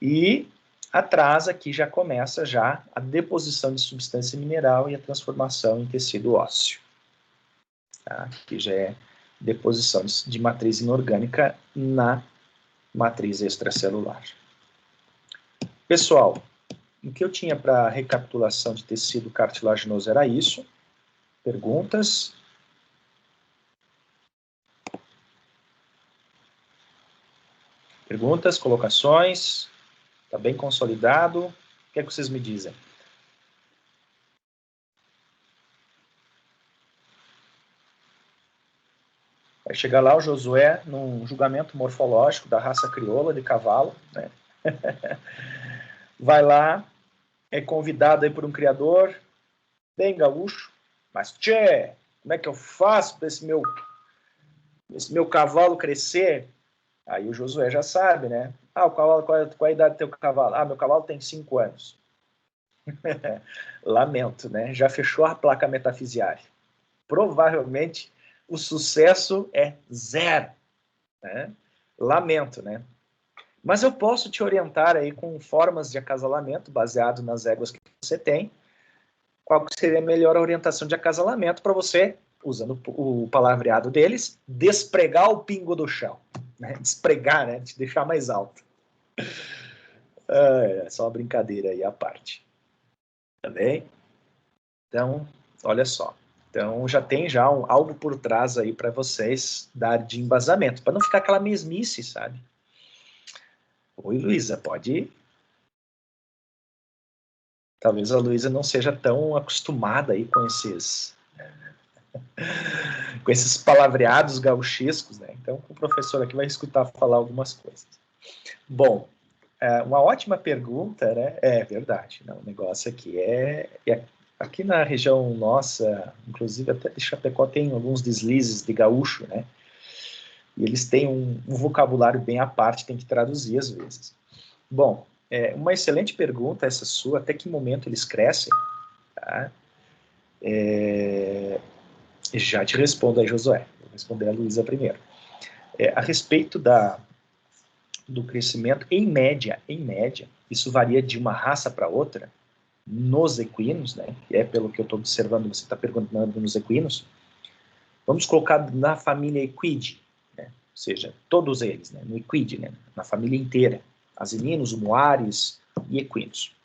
e atrás aqui já começa já a deposição de substância mineral e a transformação em tecido ósseo. Tá? Aqui já é deposição de matriz inorgânica na matriz extracelular. Pessoal, o que eu tinha para recapitulação de tecido cartilaginoso era isso. Perguntas? Perguntas, colocações? Está bem consolidado? O que é que vocês me dizem? Vai chegar lá o Josué num julgamento morfológico da raça crioula de cavalo, né? Vai lá, é convidado aí por um criador, bem gaúcho, mas tchê, como é que eu faço para esse meu cavalo crescer? Aí o Josué já sabe, né? O cavalo, qual é a idade do teu cavalo? Meu cavalo tem 5 anos. Lamento, né? Já fechou a placa metafisiária. Provavelmente o sucesso é zero, né? Lamento, né? Mas eu posso te orientar aí com formas de acasalamento baseado nas éguas que você tem. Qual seria a melhor orientação de acasalamento para você, usando o palavreado deles, despregar o pingo do chão, né? Despregar, né? Te deixar mais alto. É só uma brincadeira aí à parte. Tá bem? Então, olha só. Então, já tem algo por trás aí para vocês dar de embasamento, para não ficar aquela mesmice, sabe? Oi, Luísa, pode ir? Talvez a Luísa não seja tão acostumada aí com esses palavreados gauchescos, né? Então, o professor aqui vai escutar falar algumas coisas. Bom, uma ótima pergunta, né? É verdade, né? O negócio aqui aqui na região nossa, inclusive até de Chapecó, tem alguns deslizes de gaúcho, né? E eles têm um vocabulário bem à parte, tem que traduzir às vezes. Bom, uma excelente pergunta essa sua, até que momento eles crescem? Tá? Já te respondo aí, Josué. Vou responder a Luísa primeiro. A respeito do crescimento, em média, isso varia de uma raça para outra, nos equinos, né? Pelo que eu estou observando, você está perguntando nos equinos. Vamos colocar na família Equidae, né? Ou seja, todos eles, né? No Equidae, né? Na família inteira, asininos, muares e equinos.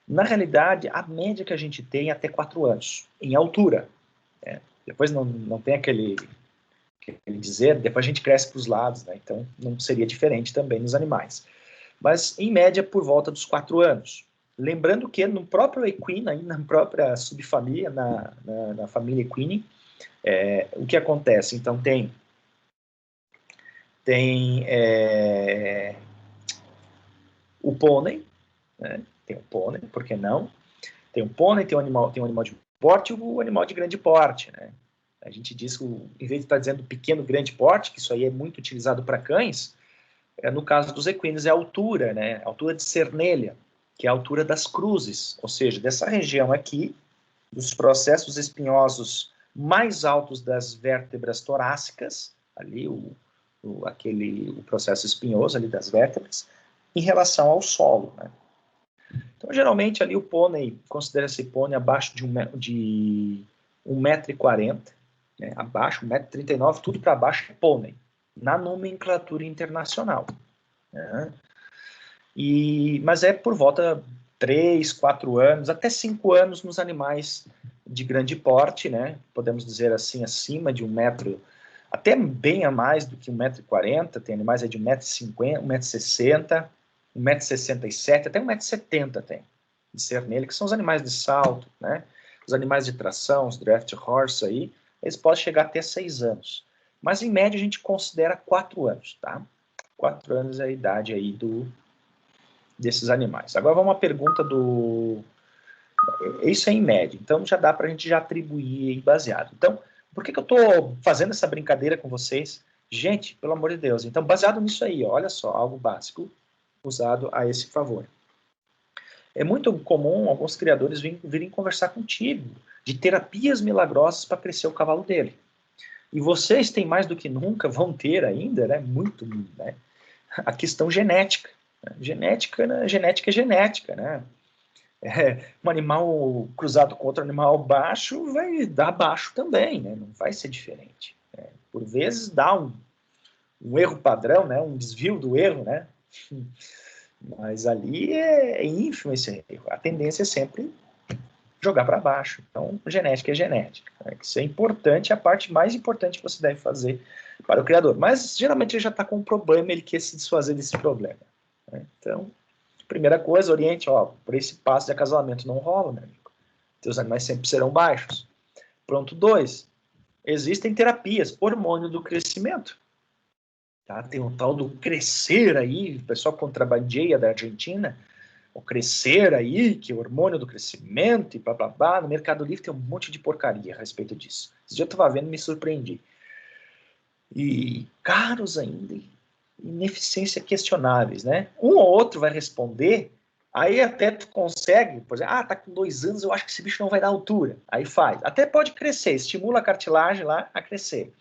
Na realidade, a média que a gente tem é até 4 anos, em altura. Né? Depois não tem aquele dizer, depois a gente cresce para os lados, né? Então não seria diferente também nos animais. Mas, em média, por volta dos 4 anos. Lembrando que no próprio equino, aí, na própria subfamília, na família equine, o que acontece? Então, tem o pônei, né? Tem o pônei, por que não? Tem o pônei, tem um animal de porte e o animal de grande porte, né? A gente diz que, em vez de estar dizendo pequeno, grande porte, que isso aí é muito utilizado para cães, no caso dos equinos é a altura, né? A altura de cernelha, que é a altura das cruzes, ou seja, dessa região aqui, dos processos espinhosos mais altos das vértebras torácicas, ali o processo espinhoso ali das vértebras, em relação ao solo, né? Então, geralmente, ali o pônei, considera-se pônei abaixo de 1,40 m, né? Abaixo, 1,39 m, tudo para baixo é pônei, na nomenclatura internacional. Né? Mas é por volta 3, 4 anos, até 5 anos nos animais de grande porte, né? Podemos dizer assim, acima de 1 metro, até bem a mais do que 1,40 m, tem animais aí de 1,50 m, 1,60 m, 1,67 m, até 1,70 m tem, de cernelha, que são os animais de salto, né? Os animais de tração, os draft horse aí, eles podem chegar até 6 anos. Mas, em média, a gente considera 4 anos, tá? 4 anos é a idade aí desses animais. Agora, vamos uma pergunta Isso é em média, então já dá para a gente já atribuir baseado. Então, por que eu estou fazendo essa brincadeira com vocês? Gente, pelo amor de Deus. Então, baseado nisso aí, olha só, algo básico usado a esse favor. É muito comum alguns criadores virem conversar contigo de terapias milagrosas para crescer o cavalo dele. E vocês têm mais do que nunca, vão ter ainda, né, né, a questão genética. Genética é genética, né? Um animal cruzado com outro animal baixo vai dar baixo também, né? Não vai ser diferente. Né? Por vezes dá um erro padrão, né? Um desvio do erro, né? Mas ali é ínfimo esse erro. A tendência é sempre jogar para baixo. Então, genética é genética. Né? Isso é importante, é a parte mais importante que você deve fazer para o criador. Mas, geralmente, ele já está com um problema, ele quer se desfazer desse problema. Né? Então, primeira coisa, oriente, por esse passo de acasalamento não rola, meu amigo. Teus animais sempre serão baixos. Pronto, 2. Existem terapias, hormônio do crescimento. Tá? Tem um tal do crescer aí, o pessoal contrabandeia da Argentina, o crescer aí, que é o hormônio do crescimento e blá blá blá. No Mercado Livre tem um monte de porcaria a respeito disso. Esse dia eu estava vendo e me surpreendi. E caros ainda, ineficiência questionáveis, né? Um ou outro vai responder Aí até tu consegue, por exemplo, tá com 2 anos, eu acho que esse bicho não vai dar altura. Aí faz. Até pode crescer, estimula a cartilagem lá a crescer.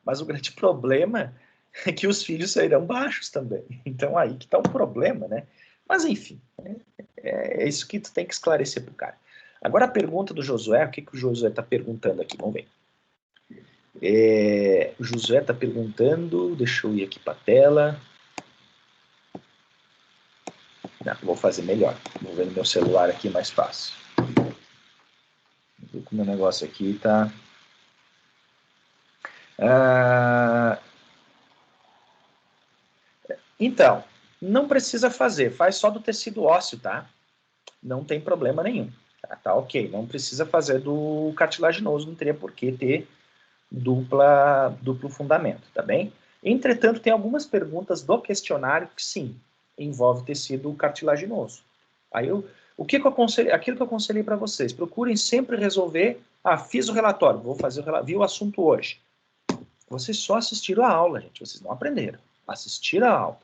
Mas o grande problema é que os filhos sairão baixos também. Então aí que tá o problema, né? Mas enfim, é isso que tu tem que esclarecer pro cara. Agora a pergunta do Josué, o que o Josué tá perguntando aqui? Vamos ver. O Josué tá perguntando, deixa eu ir aqui pra tela. Não, vou fazer melhor. Vou ver no meu celular aqui mais fácil. O meu negócio aqui tá... Então, não precisa fazer, faz só do tecido ósseo, tá? Não tem problema nenhum. Tá ok, não precisa fazer do cartilaginoso, não teria por que ter duplo fundamento, tá bem? Entretanto, tem algumas perguntas do questionário que sim, envolve tecido cartilaginoso. Aí aquilo que eu aconselhei para vocês, procurem sempre resolver, fiz o relatório, vi o assunto hoje. Vocês só assistiram a aula, gente, vocês não aprenderam. Assistiram a aula.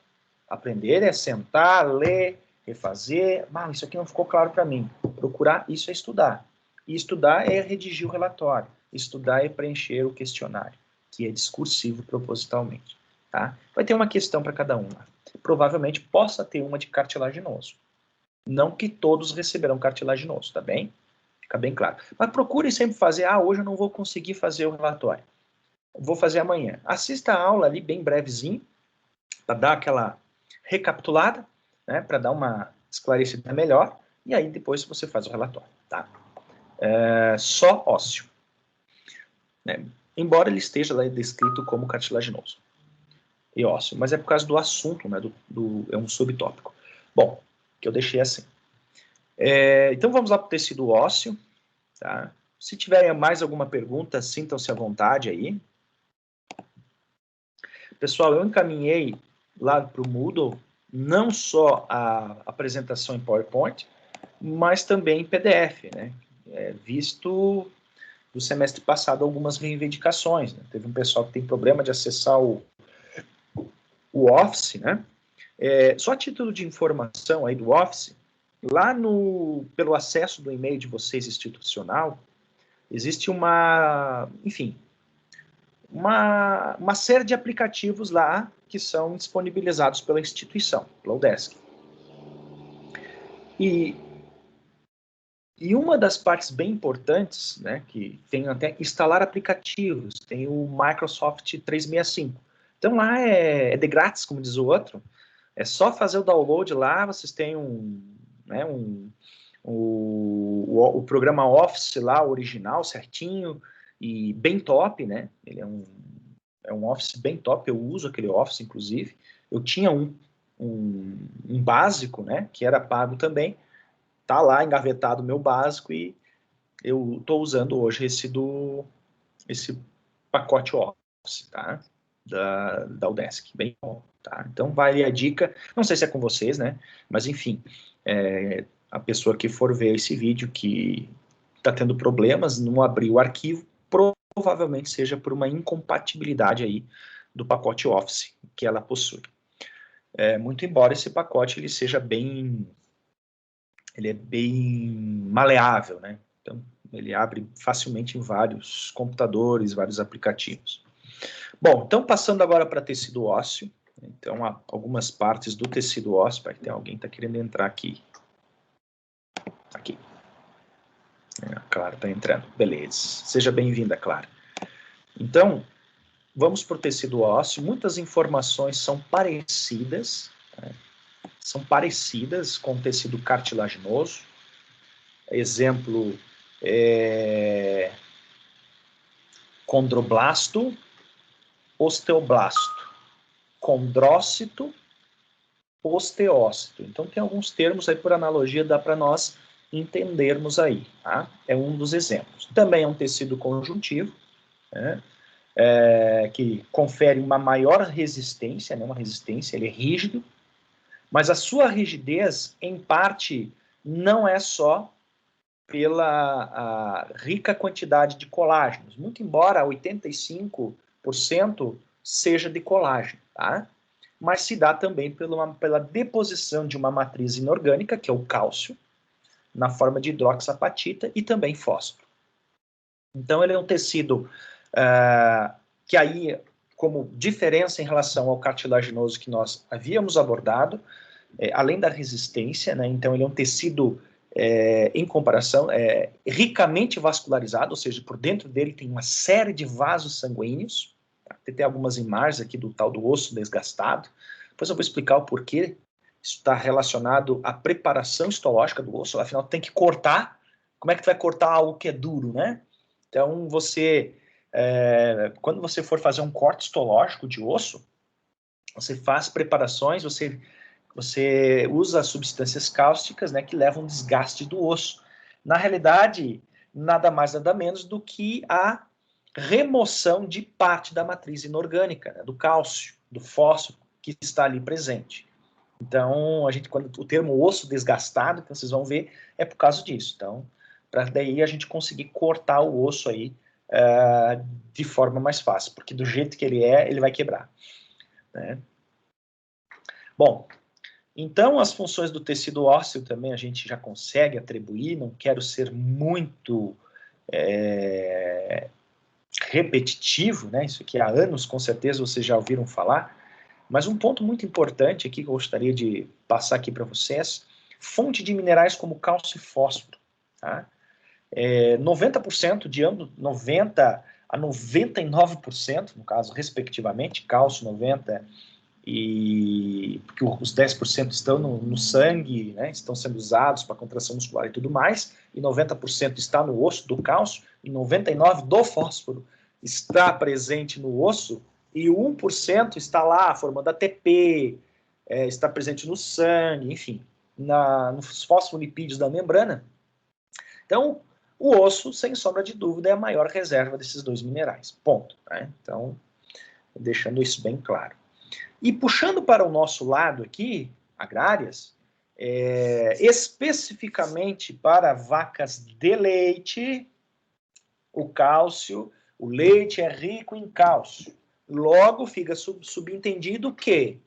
Aprender é sentar, ler, refazer. Isso aqui não ficou claro para mim. Procurar, isso é estudar. E estudar é redigir o relatório. Estudar é preencher o questionário, que é discursivo propositalmente. Tá? Vai ter uma questão para cada uma. Provavelmente possa ter uma de cartilaginoso. Não que todos receberão cartilaginoso, tá bem? Fica bem claro. Mas procure sempre fazer, hoje eu não vou conseguir fazer o relatório. Vou fazer amanhã. Assista a aula ali bem brevezinho, para dar aquela recapitulada, né, para dar uma esclarecida melhor, e aí depois você faz o relatório, tá? Só ósseo, né? Embora ele esteja lá descrito como cartilaginoso e ósseo, mas é por causa do assunto, né, é um subtópico. Bom, que eu deixei assim. Então vamos lá para o tecido ósseo, tá? Se tiverem mais alguma pergunta, sintam-se à vontade aí. Pessoal, eu encaminhei lá para o Moodle não só a apresentação em PowerPoint, mas também em PDF, né? Visto do semestre passado algumas reivindicações, né? Teve um pessoal que tem problema de acessar o Office, né? Só a título de informação aí do Office, lá pelo acesso do e-mail de vocês institucional, existe uma série de aplicativos lá que são disponibilizados pela instituição, pela UDESC. E uma das partes bem importantes, né, que tem até instalar aplicativos, tem o Microsoft 365. Então lá é de grátis, como diz o outro, é só fazer o download lá, vocês têm o programa Office lá, original, certinho, e bem top, né, ele é um Office bem top, eu uso aquele Office, inclusive, eu tinha um básico, né, que era pago também, tá lá engavetado o meu básico e eu estou usando hoje esse pacote Office, tá? Da UDESC, bem bom, tá? Então vale a dica, não sei se é com vocês, né? Mas enfim, a pessoa que for ver esse vídeo que está tendo problemas, não abriu o arquivo, provavelmente seja por uma incompatibilidade aí do pacote Office que ela possui. Muito embora esse pacote ele seja ele é bem maleável, né? Então, ele abre facilmente em vários computadores, vários aplicativos. Bom, então passando agora para tecido ósseo. Então, há algumas partes do tecido ósseo, para que tem alguém que está querendo entrar aqui. Aqui. A Clara está entrando. Beleza. Seja bem-vinda, Clara. Então, vamos para o tecido ósseo. Muitas informações são parecidas, né? São parecidas com o tecido cartilaginoso. Exemplo, condroblasto, osteoblasto, condrócito, osteócito. Então, tem alguns termos aí, por analogia, dá para nós entendermos aí. Tá? É um dos exemplos. Também é um tecido conjuntivo, né? Que confere uma maior resistência, né? Uma resistência, ele é rígido, mas a sua rigidez, em parte, não é só pela rica quantidade de colágenos, muito embora 85% seja de colágeno, tá? mas se dá também pela deposição de uma matriz inorgânica, que é o cálcio, na forma de hidroxapatita e também fósforo. Então, ele é um tecido que aí, como diferença em relação ao cartilaginoso que nós havíamos abordado, além da resistência, né, então ele é um tecido, em comparação, ricamente vascularizado, ou seja, por dentro dele tem uma série de vasos sanguíneos. Tem algumas imagens aqui do tal do osso desgastado. Depois eu vou explicar o porquê isso está relacionado à preparação histológica do osso. Afinal, tem que cortar. Como é que tu vai cortar algo que é duro, né? Então, quando você for fazer um corte histológico de osso, você faz preparações, você usa substâncias cáusticas, né, que levam desgaste do osso. Na realidade, nada mais, nada menos do que a remoção de parte da matriz inorgânica, né, do cálcio, do fósforo, que está ali presente. Então, quando o termo osso desgastado, então vocês vão ver, é por causa disso. Então, para daí a gente conseguir cortar o osso aí de forma mais fácil, porque do jeito que ele vai quebrar, né? Bom, então as funções do tecido ósseo também a gente já consegue atribuir, não quero ser muito repetitivo, né? Isso aqui há anos, com certeza vocês já ouviram falar, mas um ponto muito importante aqui que eu gostaria de passar aqui para vocês, fonte de minerais como cálcio e fósforo, tá? 90% de ambos, 90% a 99%, no caso, respectivamente, cálcio 90% porque os 10% estão no sangue, né, estão sendo usados para contração muscular e tudo mais, e 90% está no osso do cálcio, e 99% do fósforo está presente no osso, e o 1% está lá formando ATP, está presente no sangue, enfim, nos fosfolipídios da membrana. Então, o osso, sem sombra de dúvida, é a maior reserva desses dois minerais. Ponto. Né? Então, deixando isso bem claro. E puxando para o nosso lado aqui, agrárias, especificamente para vacas de leite, o leite é rico em cálcio. Logo, fica subentendido que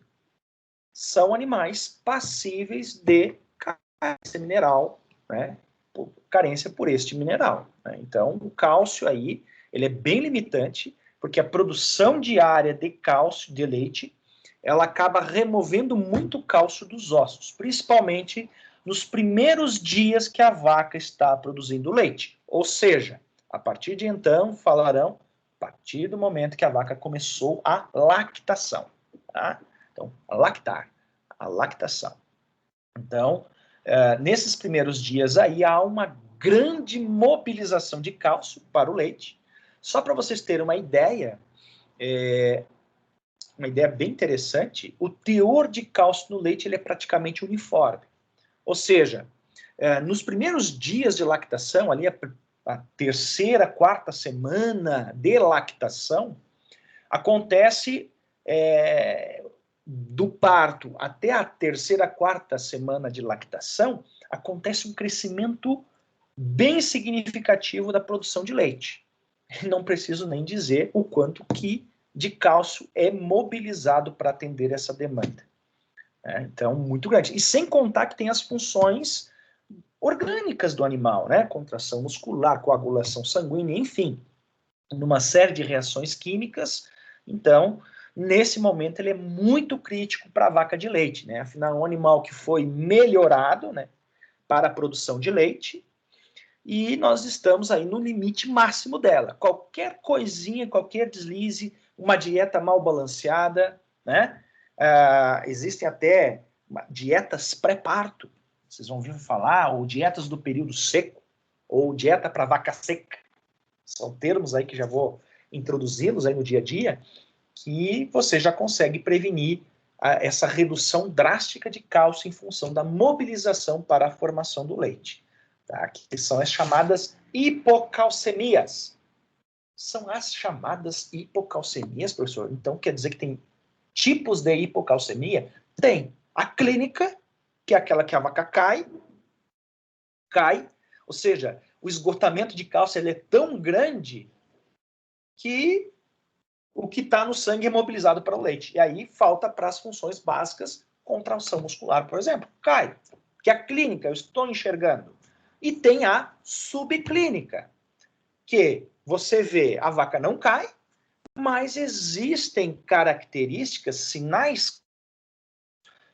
são animais passíveis de carência mineral, né? Carência por este mineral. Né? Então, o cálcio aí, ele é bem limitante, porque a produção diária de cálcio de leite, ela acaba removendo muito cálcio dos ossos, principalmente nos primeiros dias que a vaca está produzindo leite. Ou seja, a partir de então, falarão, a partir do momento que a vaca começou a lactação. Tá? Então, a lactação. Então, nesses primeiros dias aí, há uma grande mobilização de cálcio para o leite. Só para vocês terem uma ideia bem interessante, o teor de cálcio no leite ele é praticamente uniforme. Ou seja, nos primeiros dias de lactação, ali a terceira, quarta semana de lactação, acontece do parto até a terceira, quarta semana de lactação, acontece um crescimento bem significativo da produção de leite. Não preciso nem dizer o quanto que de cálcio é mobilizado para atender essa demanda. Então, muito grande. E sem contar que tem as funções orgânicas do animal, né? Contração muscular, coagulação sanguínea, enfim, numa série de reações químicas. Então, nesse momento, ele é muito crítico para a vaca de leite, né? Afinal, é um animal que foi melhorado, né, para a produção de leite, e nós estamos aí no limite máximo dela. Qualquer coisinha, qualquer deslize, uma dieta mal balanceada, né? Existem até dietas pré-parto, vocês vão ouvir falar, ou dietas do período seco, ou dieta para vaca seca. São termos aí que já vou introduzi-los aí no dia a dia, que você já consegue prevenir essa redução drástica de cálcio em função da mobilização para a formação do leite. Tá? Que são as chamadas hipocalcemias. São as chamadas hipocalcemias, professor? Então, quer dizer que tem tipos de hipocalcemia? Tem. A clínica, que é aquela que a vaca cai, ou seja, o esgotamento de cálcio ele é tão grande que o que está no sangue é mobilizado para o leite. E aí falta para as funções básicas, contração muscular, por exemplo. Cai. Que é a clínica, eu estou enxergando. E tem a subclínica, que você vê, a vaca não cai, mas existem características, sinais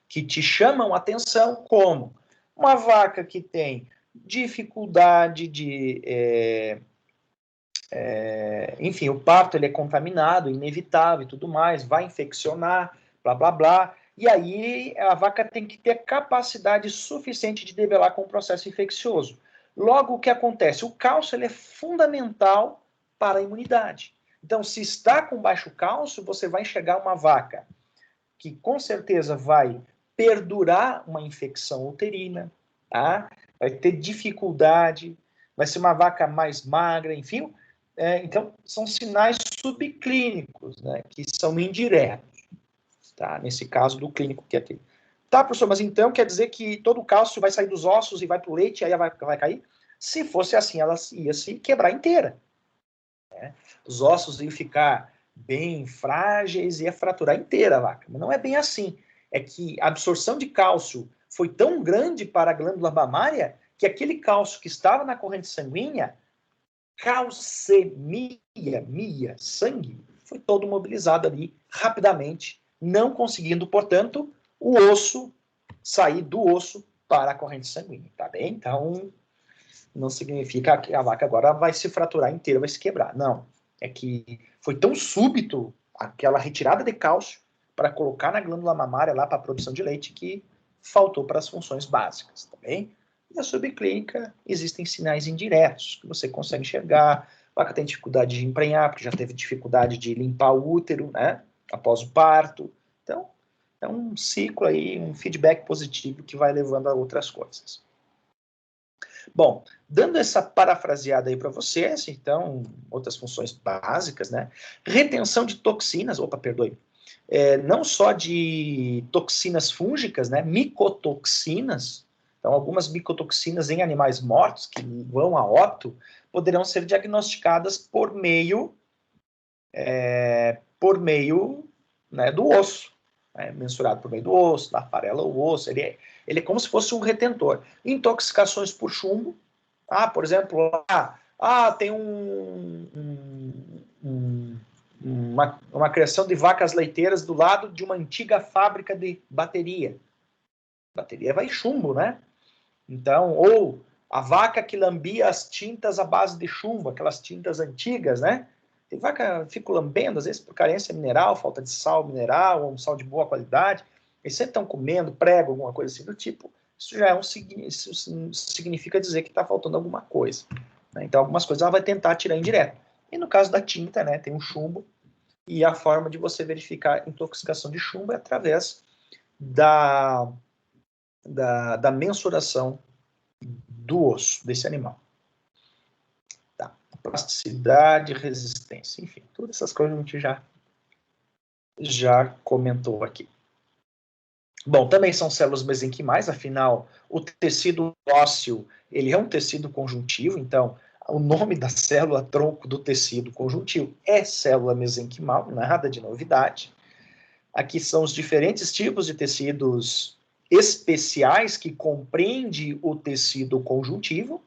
que te chamam a atenção, como uma vaca que tem dificuldade de... enfim, o parto ele é contaminado, inevitável e tudo mais, vai infeccionar, blá, blá, blá. E aí a vaca tem que ter capacidade suficiente de debelar com o processo infeccioso. Logo, o que acontece? O cálcio ele é fundamental para a imunidade. Então, se está com baixo cálcio, você vai enxergar uma vaca que com certeza vai perdurar uma infecção uterina, tá? Vai ter dificuldade, vai ser uma vaca mais magra, enfim. Então, são sinais subclínicos, né, que são indiretos, tá? Nesse caso do clínico que é aquele. Tá, professor, mas então quer dizer que todo o cálcio vai sair dos ossos e vai para o leite e aí vai cair? Se fosse assim, ela ia se quebrar inteira, né? Os ossos iam ficar bem frágeis e ia fraturar inteira a vaca. Mas não é bem assim. É que a absorção de cálcio foi tão grande para a glândula mamária que aquele cálcio que estava na corrente sanguínea, calcemia, sangue, foi todo mobilizado ali rapidamente, não conseguindo, portanto, o osso sair do osso para a corrente sanguínea, tá bem? Então, não significa que a vaca agora vai se fraturar inteira, vai se quebrar. Não. É que foi tão súbito aquela retirada de cálcio para colocar na glândula mamária lá para a produção de leite que faltou para as funções básicas, tá bem? E na subclínica existem sinais indiretos que você consegue enxergar. A vaca tem dificuldade de emprenhar, porque já teve dificuldade de limpar o útero, né? Após o parto. Então, é um ciclo aí, um feedback positivo que vai levando a outras coisas. Bom, dando essa parafraseada aí para vocês, então, outras funções básicas, né? Retenção de toxinas, não só de toxinas fúngicas, né? Micotoxinas. Então, algumas micotoxinas em animais mortos, que vão a óbito, poderão ser diagnosticadas por meio né, do osso, né? Mensurado por meio do osso, da farela o osso, ele é como se fosse um retentor. Intoxicações por chumbo, por exemplo, tem uma criação de vacas leiteiras do lado de uma antiga fábrica de bateria. Bateria vai chumbo, né? Então, ou a vaca que lambia as tintas à base de chumbo, aquelas tintas antigas, né? Tem vaca que fica lambendo, às vezes por carência mineral, falta de sal mineral, ou um sal de boa qualidade. Eles sempre estão comendo prego, alguma coisa assim do tipo. Isso já isso significa dizer que está faltando alguma coisa, né? Então, algumas coisas ela vai tentar tirar indireto. E no caso da tinta, né, tem um chumbo, e a forma de você verificar intoxicação de chumbo é através da mensuração do osso desse animal. Tá. Plasticidade, resistência, enfim, todas essas coisas a gente já comentou aqui. Bom, também são células mesenquimais, afinal, o tecido ósseo, ele é um tecido conjuntivo, então, o nome da célula tronco do tecido conjuntivo é célula mesenquimal, nada de novidade. Aqui são os diferentes tipos de tecidos especiais que compreende o tecido conjuntivo.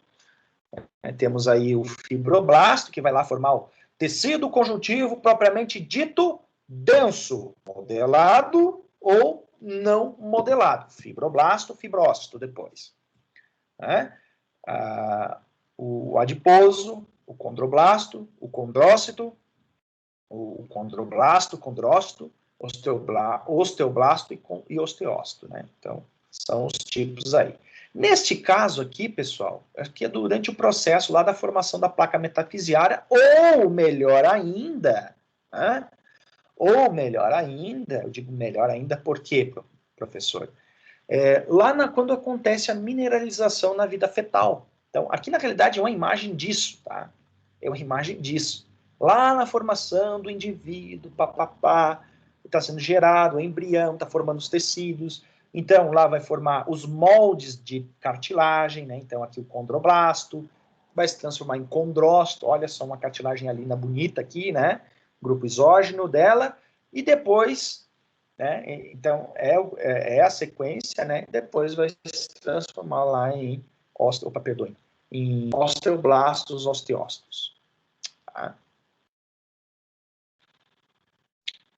Temos aí o fibroblasto, que vai lá formar o tecido conjuntivo propriamente dito denso, modelado ou não modelado. Fibroblasto, fibrócito depois. O adiposo, o condroblasto, o condrócito, o condroblasto, condrócito, osteoblasto e osteócito, né? Então, são os tipos aí. Neste caso aqui, pessoal, aqui é durante o processo lá da formação da placa metafisiária, ou melhor ainda, né? Eu digo melhor ainda, por quê, professor? Quando acontece a mineralização na vida fetal. Então, aqui na realidade é uma imagem disso, tá? É uma imagem disso. Lá na formação do indivíduo, está sendo gerado, o embrião, está formando os tecidos. Então, lá vai formar os moldes de cartilagem, né? Então, aqui o condroblasto vai se transformar em condrócito. Olha só uma cartilagem alina bonita aqui, né? grupo isógeno dela, e depois, né, então, é a sequência, né, depois vai se transformar lá em osteoblastos, osteócitos. Tá?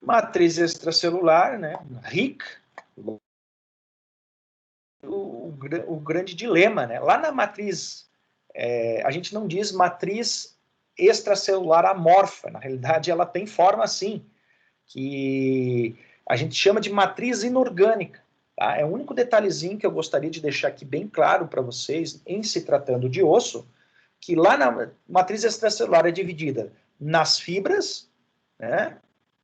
Matriz extracelular, né, RIC, o grande dilema, né? Lá na matriz, a gente não diz matriz extracelular amorfa, na realidade ela tem forma assim, que a gente chama de matriz inorgânica. Tá? É o único detalhezinho que eu gostaria de deixar aqui bem claro para vocês, em se tratando de osso, que lá na matriz extracelular é dividida nas fibras, né?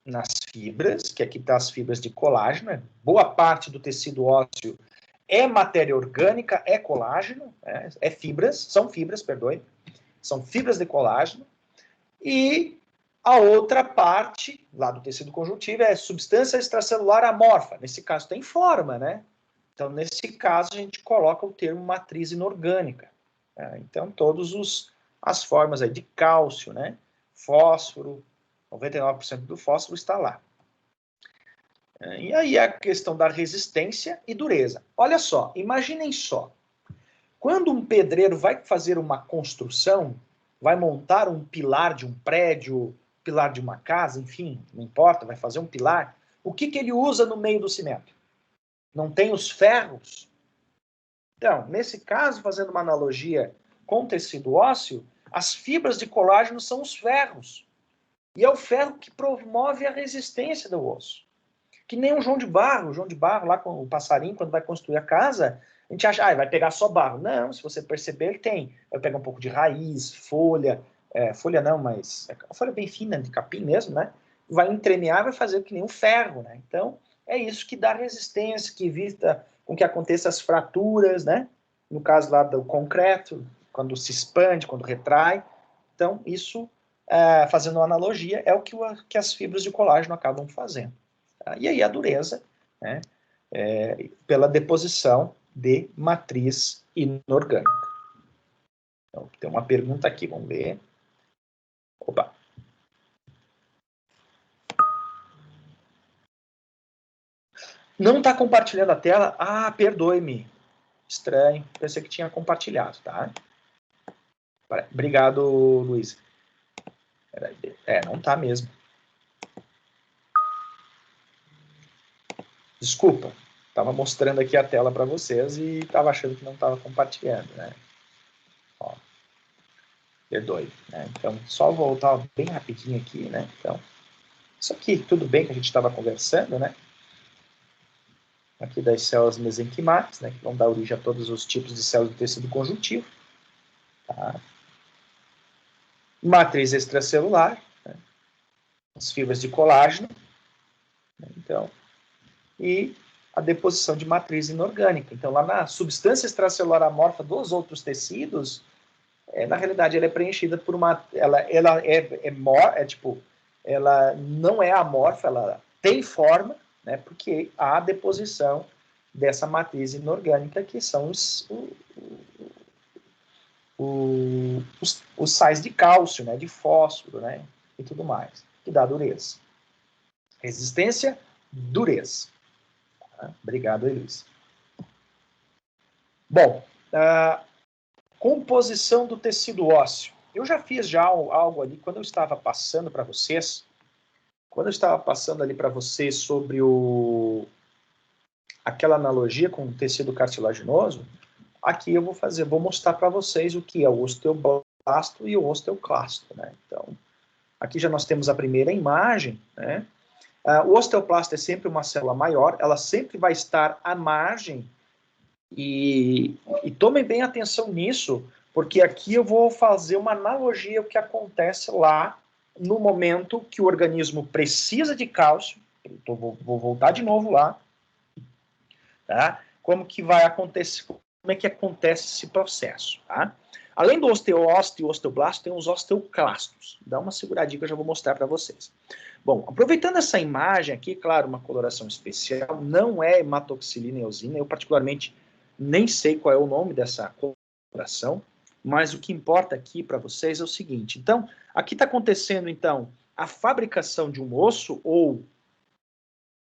Nas fibras, que aqui está as fibras de colágeno, né? Boa parte do tecido ósseo é matéria orgânica, é colágeno, são fibras, perdoe, são fibras de colágeno, e a outra parte, lá do tecido conjuntivo, é substância extracelular amorfa, nesse caso tem forma, né? Então, nesse caso, a gente coloca o termo matriz inorgânica. Né? Então, as formas aí de cálcio, né? Fósforo, 99% do fósforo está lá. E aí a questão da resistência e dureza. Olha só, imaginem só. Quando um pedreiro vai fazer uma construção, vai montar um pilar de um prédio, pilar de uma casa, enfim, não importa, vai fazer um pilar, o que ele usa no meio do cimento? Não tem os ferros? Então, nesse caso, fazendo uma analogia com tecido ósseo, as fibras de colágeno são os ferros. E é o ferro que promove a resistência do osso. Que nem o João de Barro lá com o passarinho, quando vai construir a casa, a gente acha, vai pegar só barro. Não, se você perceber, ele tem. Vai pegar um pouco de raiz, folha, folha não, mas a folha bem fina, de capim mesmo, né? Vai entremear, vai fazer que nem um ferro, né? Então, é isso que dá resistência, que evita com que aconteçam as fraturas, né? No caso lá do concreto, quando se expande, quando retrai. Então, isso, fazendo uma analogia, é o que as fibras de colágeno acabam fazendo. Tá? E aí a dureza, né, pela deposição de matriz inorgânica. Então, tem uma pergunta aqui, vamos ver. Opa. Não está compartilhando a tela? Ah, perdoe-me. Estranho, pensei que tinha compartilhado, tá? Obrigado, Luiz. Não está mesmo. Desculpa, estava mostrando aqui a tela para vocês e estava achando que não estava compartilhando, né? Ó, perdoe, né? Então, só voltar bem rapidinho aqui, né? Então, isso aqui, tudo bem que a gente estava conversando, né? Aqui das células mesenquimáticas, né? Que vão dar origem a todos os tipos de células do tecido conjuntivo. Tá? Matriz extracelular, né? As fibras de colágeno, né? Então, e a deposição de matriz inorgânica. Então, lá na substância extracelular amorfa dos outros tecidos, na realidade, ela é preenchida por uma... Ela não é amorfa, ela tem forma, né, porque há a deposição dessa matriz inorgânica, que são os sais de cálcio, né, de fósforo, né, e tudo mais, que dá dureza. Resistência, dureza. Tá? Obrigado, Luiz. Bom, composição do tecido ósseo. Eu já fiz algo ali, quando eu estava passando para vocês, sobre aquela analogia com o tecido cartilaginoso, aqui eu vou mostrar para vocês o que é o osteoblasto e o osteoclasto, né? Então, aqui já nós temos a primeira imagem, né? O osteoplasto é sempre uma célula maior, ela sempre vai estar à margem, e tomem bem atenção nisso, porque aqui eu vou fazer uma analogia ao que acontece lá no momento que o organismo precisa de cálcio. Então, vou voltar de novo lá, tá? Como que vai acontecer, como é que acontece esse processo, tá? Além do osteócito e osteoblasto, tem os osteoclastos. Dá uma seguradinha que eu já vou mostrar para vocês. Bom, aproveitando essa imagem aqui, claro, uma coloração especial, não é hematoxilina e eosina, eu particularmente nem sei qual é o nome dessa coloração, mas o que importa aqui para vocês é o seguinte. Então, aqui está acontecendo, então, a fabricação de um osso, ou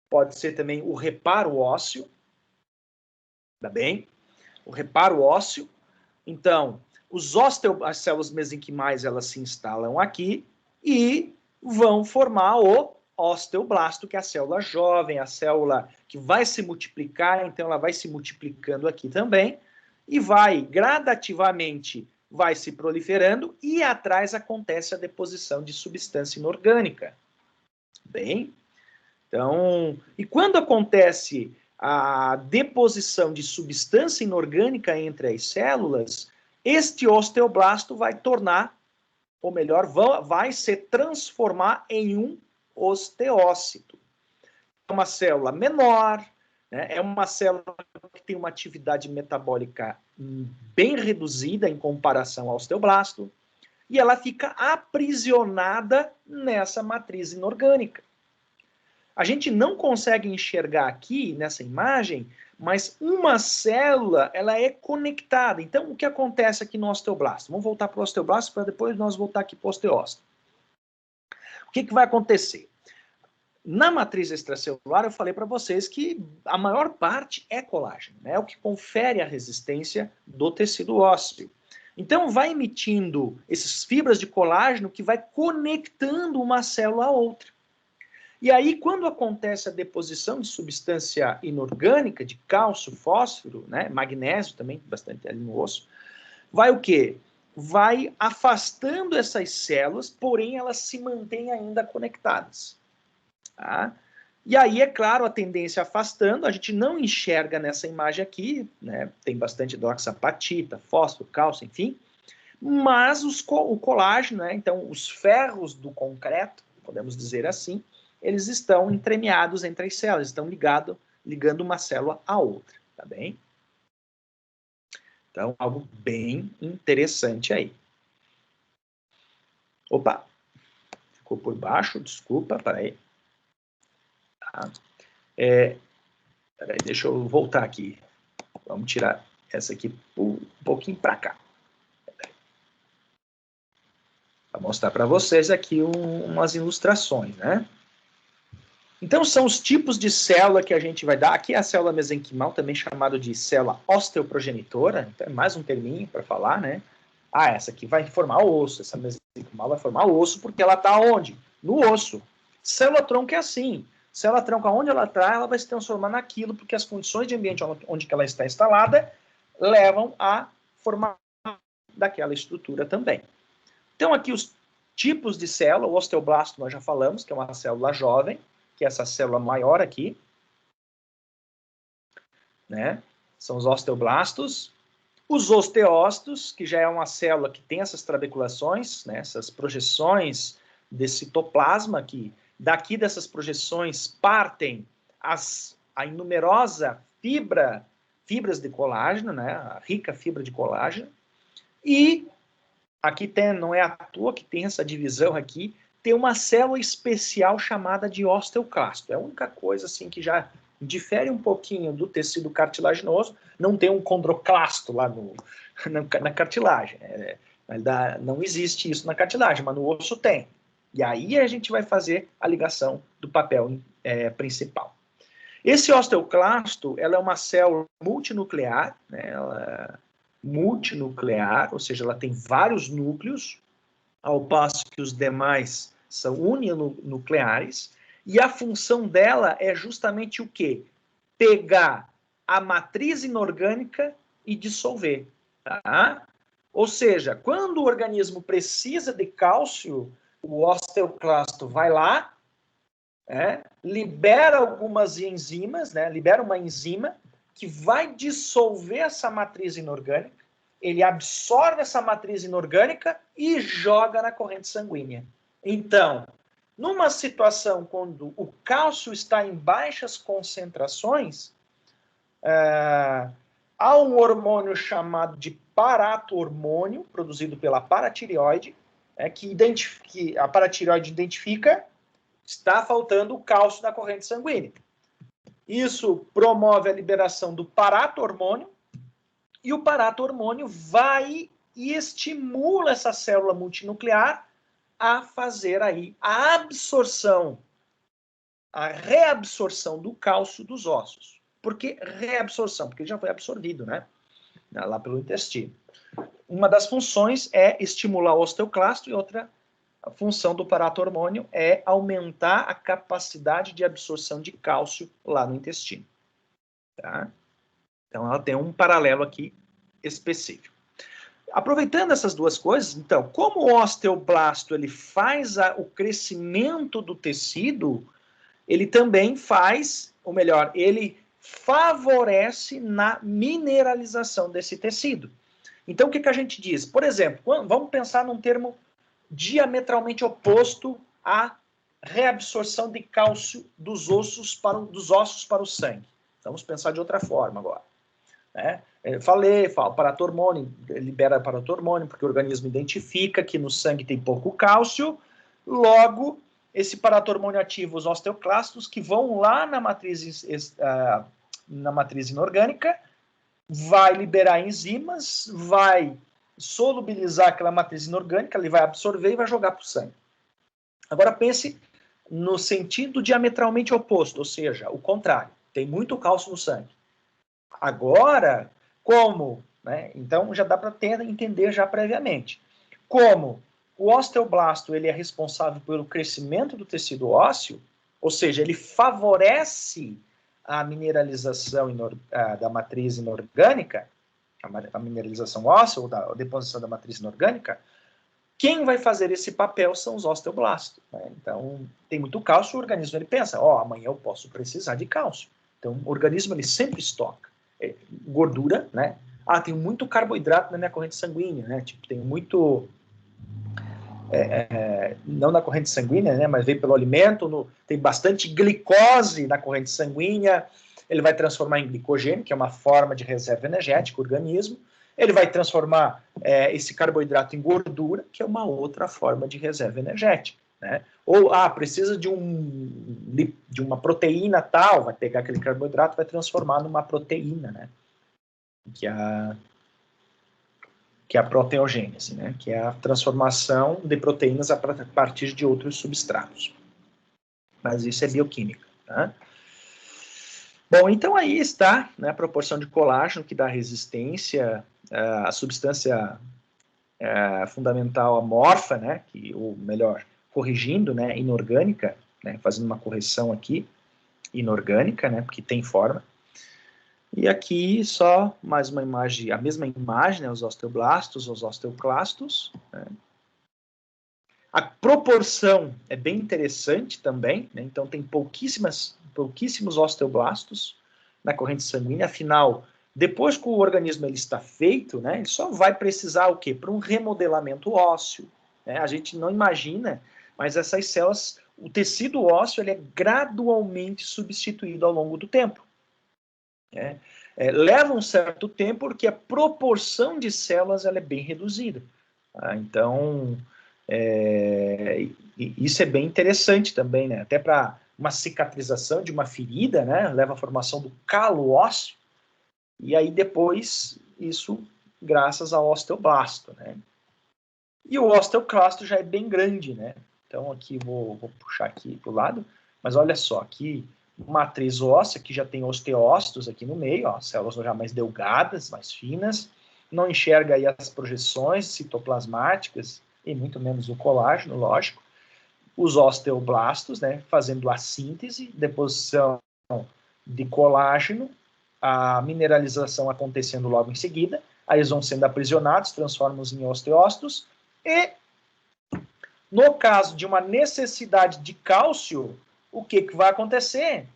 pode ser também o reparo ósseo, tá bem? O reparo ósseo. Então, as células mesenquimais, elas se instalam aqui e vão formar o osteoblasto, que é a célula jovem, a célula que vai se multiplicar, então ela vai se multiplicando aqui também, e vai gradativamente, vai se proliferando, e atrás acontece a deposição de substância inorgânica. Bem, então, e quando acontece a deposição de substância inorgânica entre as células, este osteoblasto vai tornar, ou melhor, vai se transformar em um osteócito. É uma célula menor, né? É uma célula que tem uma atividade metabólica bem reduzida em comparação ao osteoblasto, e ela fica aprisionada nessa matriz inorgânica. A gente não consegue enxergar aqui nessa imagem, mas uma célula ela é conectada. Então, o que acontece aqui no osteoblasto? Vamos voltar para o osteoblasto para depois nós voltar aqui para o osteócito. O que vai acontecer? Na matriz extracelular, eu falei para vocês que a maior parte é colágeno, né? É o que confere a resistência do tecido ósseo. Então, vai emitindo essas fibras de colágeno que vai conectando uma célula a outra. E aí, quando acontece a deposição de substância inorgânica, de cálcio, fósforo, né, magnésio também, bastante ali no osso, vai o quê? Vai afastando essas células, porém elas se mantêm ainda conectadas. Tá? E aí, é claro, a tendência afastando, a gente não enxerga nessa imagem aqui, né, tem bastante hidroxapatita, fósforo, cálcio, enfim, mas o colágeno, né, então os ferros do concreto, podemos dizer assim, eles estão entremeados entre as células, estão ligando uma célula à outra, tá bem? Então, algo bem interessante aí. Opa, ficou por baixo, desculpa, peraí. Tá. Peraí, deixa eu voltar aqui. Vamos tirar essa aqui um pouquinho para cá. Para mostrar para vocês aqui umas ilustrações, né? Então, são os tipos de célula que a gente vai dar. Aqui é a célula mesenquimal, também chamada de célula osteoprogenitora. Então, é mais um terminho para falar, né? Ah, essa aqui vai formar osso. Essa mesenquimal vai formar osso porque ela está onde? No osso. Célula-tronco é assim. Célula-tronco, onde ela está, ela vai se transformar naquilo, porque as condições de ambiente onde ela está instalada levam a formar daquela estrutura também. Então, aqui os tipos de célula. O osteoblasto nós já falamos, que é uma célula jovem, que é essa célula maior aqui, né? São os osteoblastos. Os osteócitos, que já é uma célula que tem essas trabeculações, né? Essas projeções desse citoplasma, que daqui dessas projeções partem a numerosa fibras de colágeno, né? A rica fibra de colágeno. E aqui tem, não é à toa que tem essa divisão aqui, tem uma célula especial chamada de osteoclasto. É a única coisa assim que já difere um pouquinho do tecido cartilaginoso. Não tem um condroclasto lá na cartilagem. Não existe isso na cartilagem, mas no osso tem. E aí a gente vai fazer a ligação do papel principal. Esse osteoclasto, ela é uma célula multinuclear, né? Ela multinuclear, ou seja, ela tem vários núcleos, ao passo que os demais são uninucleares, e a função dela é justamente o quê? Pegar a matriz inorgânica e dissolver. Tá? Ou seja, quando o organismo precisa de cálcio, o osteoclasto vai lá, libera algumas enzimas, né? Libera uma enzima que vai dissolver essa matriz inorgânica, ele absorve essa matriz inorgânica e joga na corrente sanguínea. Então, numa situação quando o cálcio está em baixas concentrações, há um hormônio chamado de parato-hormônio, produzido pela paratireoide, que a paratireoide identifica está faltando o cálcio na corrente sanguínea. Isso promove a liberação do parato-hormônio, e o parato-hormônio vai e estimula essa célula multinuclear a fazer aí a absorção, a reabsorção do cálcio dos ossos. Por que reabsorção? Porque ele já foi absorvido, né? Lá pelo intestino. Uma das funções é estimular o osteoclasto e outra função do paratormônio é aumentar a capacidade de absorção de cálcio lá no intestino. Tá? Então, ela tem um paralelo aqui específico. Aproveitando essas duas coisas, então, como o osteoblasto ele faz o crescimento do tecido, ele também faz, ou melhor, ele favorece na mineralização desse tecido. Então, o que a gente diz? Por exemplo, vamos pensar num termo diametralmente oposto à reabsorção de cálcio dos ossos para o sangue. Vamos pensar de outra forma agora. Né? Paratormônio, libera paratormônio, porque o organismo identifica que no sangue tem pouco cálcio, logo, esse paratormônio ativa os osteoclastos que vão lá na matriz inorgânica, vai liberar enzimas, vai solubilizar aquela matriz inorgânica, ele vai absorver e vai jogar para o sangue. Agora pense no sentido diametralmente oposto, ou seja, o contrário, tem muito cálcio no sangue. Agora, como? Né? Então, já dá para entender já previamente. Como o osteoblasto ele é responsável pelo crescimento do tecido ósseo, ou seja, ele favorece a mineralização da matriz inorgânica, a mineralização óssea, ou a deposição da matriz inorgânica, quem vai fazer esse papel são os osteoblastos. Né? Então, tem muito cálcio, o organismo ele pensa, amanhã eu posso precisar de cálcio. Então, o organismo ele sempre estoca. Gordura, né? Tem muito carboidrato na minha corrente sanguínea, né? Tipo, tem muito... não na corrente sanguínea, né? Mas vem pelo alimento, tem bastante glicose na corrente sanguínea, ele vai transformar em glicogênio, que é uma forma de reserva energética do organismo, ele vai transformar esse carboidrato em gordura, que é uma outra forma de reserva energética. Né? Ou, precisa de uma proteína tal, vai pegar aquele carboidrato e vai transformar numa proteína, né? Que é a proteogênese, né? Que é a transformação de proteínas a partir de outros substratos. Mas isso é bioquímica. Tá? Bom, então aí está, né, a proporção de colágeno que dá resistência, a substância fundamental amorfa, né, ou melhor, corrigindo, né, inorgânica, né, fazendo uma correção aqui, inorgânica, né, porque tem forma. E aqui só mais uma imagem, a mesma imagem, né, os osteoblastos, os osteoclastos. Né. A proporção é bem interessante também, né, então tem pouquíssimos osteoblastos na corrente sanguínea, afinal, depois que o organismo ele está feito, né, ele só vai precisar o quê? Para um remodelamento ósseo. Né? A gente não imagina, mas essas células, o tecido ósseo ele é gradualmente substituído ao longo do tempo. Né? Leva um certo tempo porque a proporção de células ela é bem reduzida. Tá? Então, isso é bem interessante também, né? Até para uma cicatrização de uma ferida, né? Leva à formação do calo ósseo, e aí depois, isso graças ao osteoblasto, né? E o osteoclasto já é bem grande, né? Então aqui, vou puxar aqui para o lado, mas olha só, aqui, matriz óssea, que já tem osteócitos aqui no meio, ó, células já mais delgadas, mais finas, não enxerga aí as projeções citoplasmáticas, e muito menos o colágeno, lógico. Os osteoblastos, né, fazendo a síntese, deposição de colágeno, a mineralização acontecendo logo em seguida, aí eles vão sendo aprisionados, transformam-os em osteócitos, e no caso de uma necessidade de cálcio, o que vai acontecer?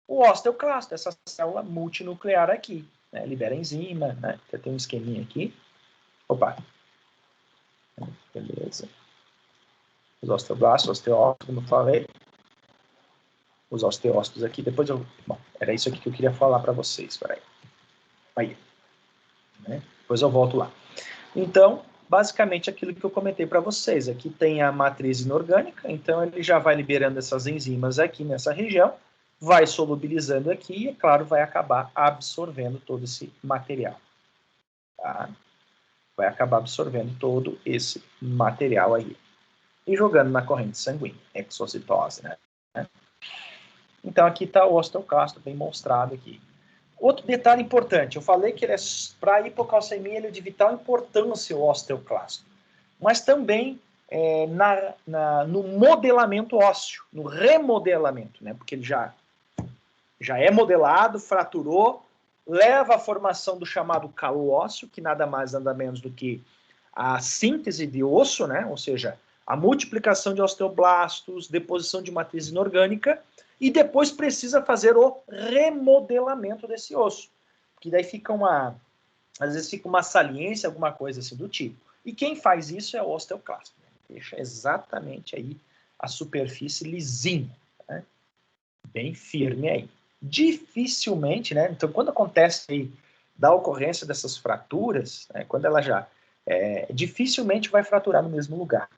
O osteoclasto, essa célula multinuclear aqui, né, libera enzima, né, tem um esqueminha aqui. Opa! Beleza. Os osteoblastos, osteócitos, como eu falei. Os osteócitos aqui, depois eu... Bom, era isso aqui que eu queria falar para vocês, peraí. Aí. Né? Depois eu volto lá. Então, basicamente aquilo que eu comentei para vocês. Aqui tem a matriz inorgânica, então ele já vai liberando essas enzimas aqui nessa região, vai solubilizando aqui e, é claro, vai acabar absorvendo todo esse material. Tá? vai acabar absorvendo todo esse material aí e jogando na corrente sanguínea, exocitose, né? Então aqui está o osteoclasto bem mostrado aqui. Outro detalhe importante, eu falei que para a hipocalcemia ele é de vital importância o osteoclasto, mas também no modelamento ósseo, no remodelamento, né? Porque ele já é modelado, fraturou, leva à formação do chamado calo ósseo, que nada mais nada menos do que a síntese de osso, né? Ou seja, a multiplicação de osteoblastos, deposição de matriz inorgânica, e depois precisa fazer o remodelamento desse osso. Que daí fica às vezes fica uma saliência, alguma coisa assim do tipo. E quem faz isso é o osteoclasto. Né? Deixa exatamente aí a superfície lisinha, né? Bem firme aí. Dificilmente, né? Então, quando acontece aí da ocorrência dessas fraturas, né, quando ela já dificilmente vai fraturar no mesmo lugar.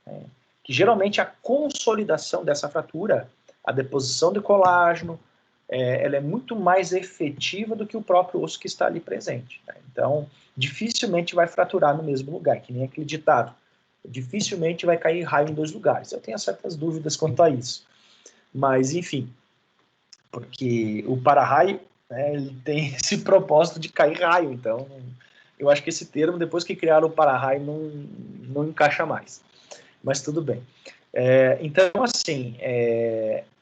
Né? Que geralmente a consolidação dessa fratura, a deposição de colágeno, ela é muito mais efetiva do que o próprio osso que está ali presente. Né? Então, dificilmente vai fraturar no mesmo lugar, que nem aquele ditado. Dificilmente vai cair raio em dois lugares. Eu tenho certas dúvidas quanto a isso. Mas, enfim, porque o para-raio, né, ele tem esse propósito de cair raio, então eu acho que esse termo, depois que criaram o para-raio, não encaixa mais. Mas tudo bem. Então, assim,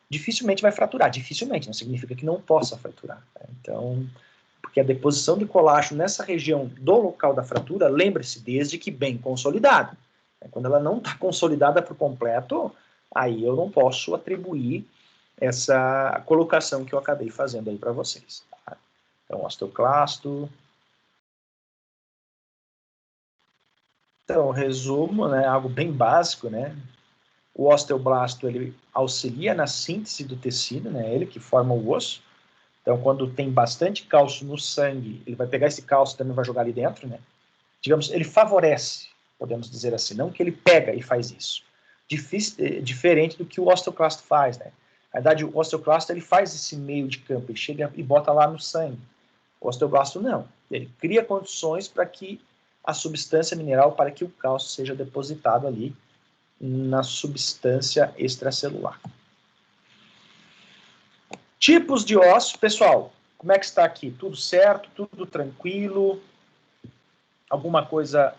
dificilmente vai fraturar. Dificilmente, não significa que não possa fraturar. Né? Então, porque a deposição de colágeno nessa região do local da fratura, lembre-se, desde que bem consolidado. Quando ela não está consolidada por completo, aí eu não posso atribuir essa colocação que eu acabei fazendo aí para vocês. Tá? Então, osteoclasto. Então, resumo, né, algo bem básico, né? O osteoblasto, ele auxilia na síntese do tecido, né? Ele que forma o osso. Então, quando tem bastante cálcio no sangue, ele vai pegar esse cálcio e também vai jogar ali dentro, né? Digamos, ele favorece, podemos dizer assim, não que ele pega e faz isso. Diferente do que o osteoclasto faz, né? Na verdade, o osteoclasto, ele faz esse meio de campo, ele chega e bota lá no sangue. O osteoblasto não. Ele cria condições para que a substância mineral, para que o cálcio seja depositado ali na substância extracelular. Tipos de osso, pessoal, como é que está aqui? Tudo certo? Tudo tranquilo? Alguma coisa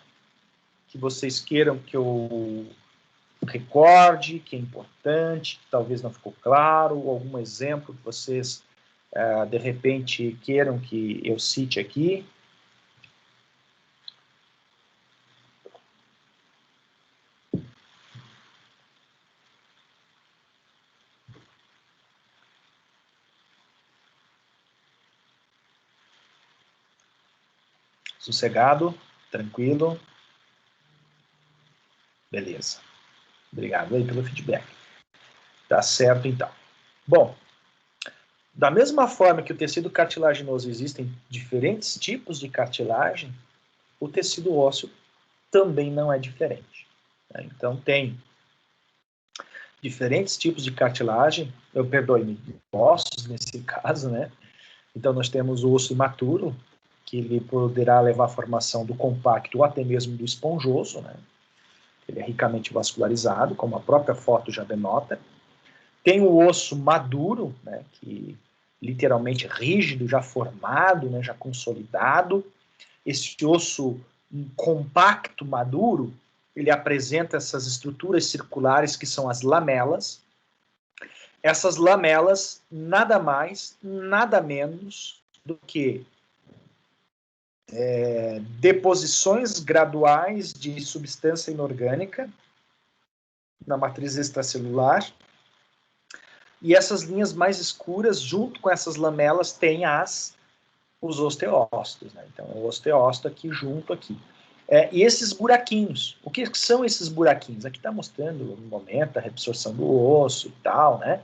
que vocês queiram que eu recorde, que é importante, que talvez não ficou claro, ou algum exemplo que vocês, de repente, queiram que eu cite aqui? Sossegado? Tranquilo? Beleza. Obrigado aí pelo feedback. Tá certo, então. Bom, da mesma forma que o tecido cartilaginoso existem diferentes tipos de cartilagem, o tecido ósseo também não é diferente. Né? Então, tem diferentes tipos de cartilagem, perdoe-me, ossos nesse caso, né? Então, nós temos o osso imaturo, que ele poderá levar à formação do compacto ou até mesmo do esponjoso, né? Ele é ricamente vascularizado, como a própria foto já denota. Tem o osso maduro, né, que literalmente rígido, já formado, né, já consolidado. Esse osso compacto, maduro, ele apresenta essas estruturas circulares que são as lamelas. Essas lamelas, nada mais, nada menos do que deposições graduais de substância inorgânica na matriz extracelular, e essas linhas mais escuras, junto com essas lamelas, tem os osteócitos, né? Então, o osteócito aqui junto aqui. E esses buraquinhos, o que são esses buraquinhos? Aqui está mostrando no momento a reabsorção do osso e tal, né?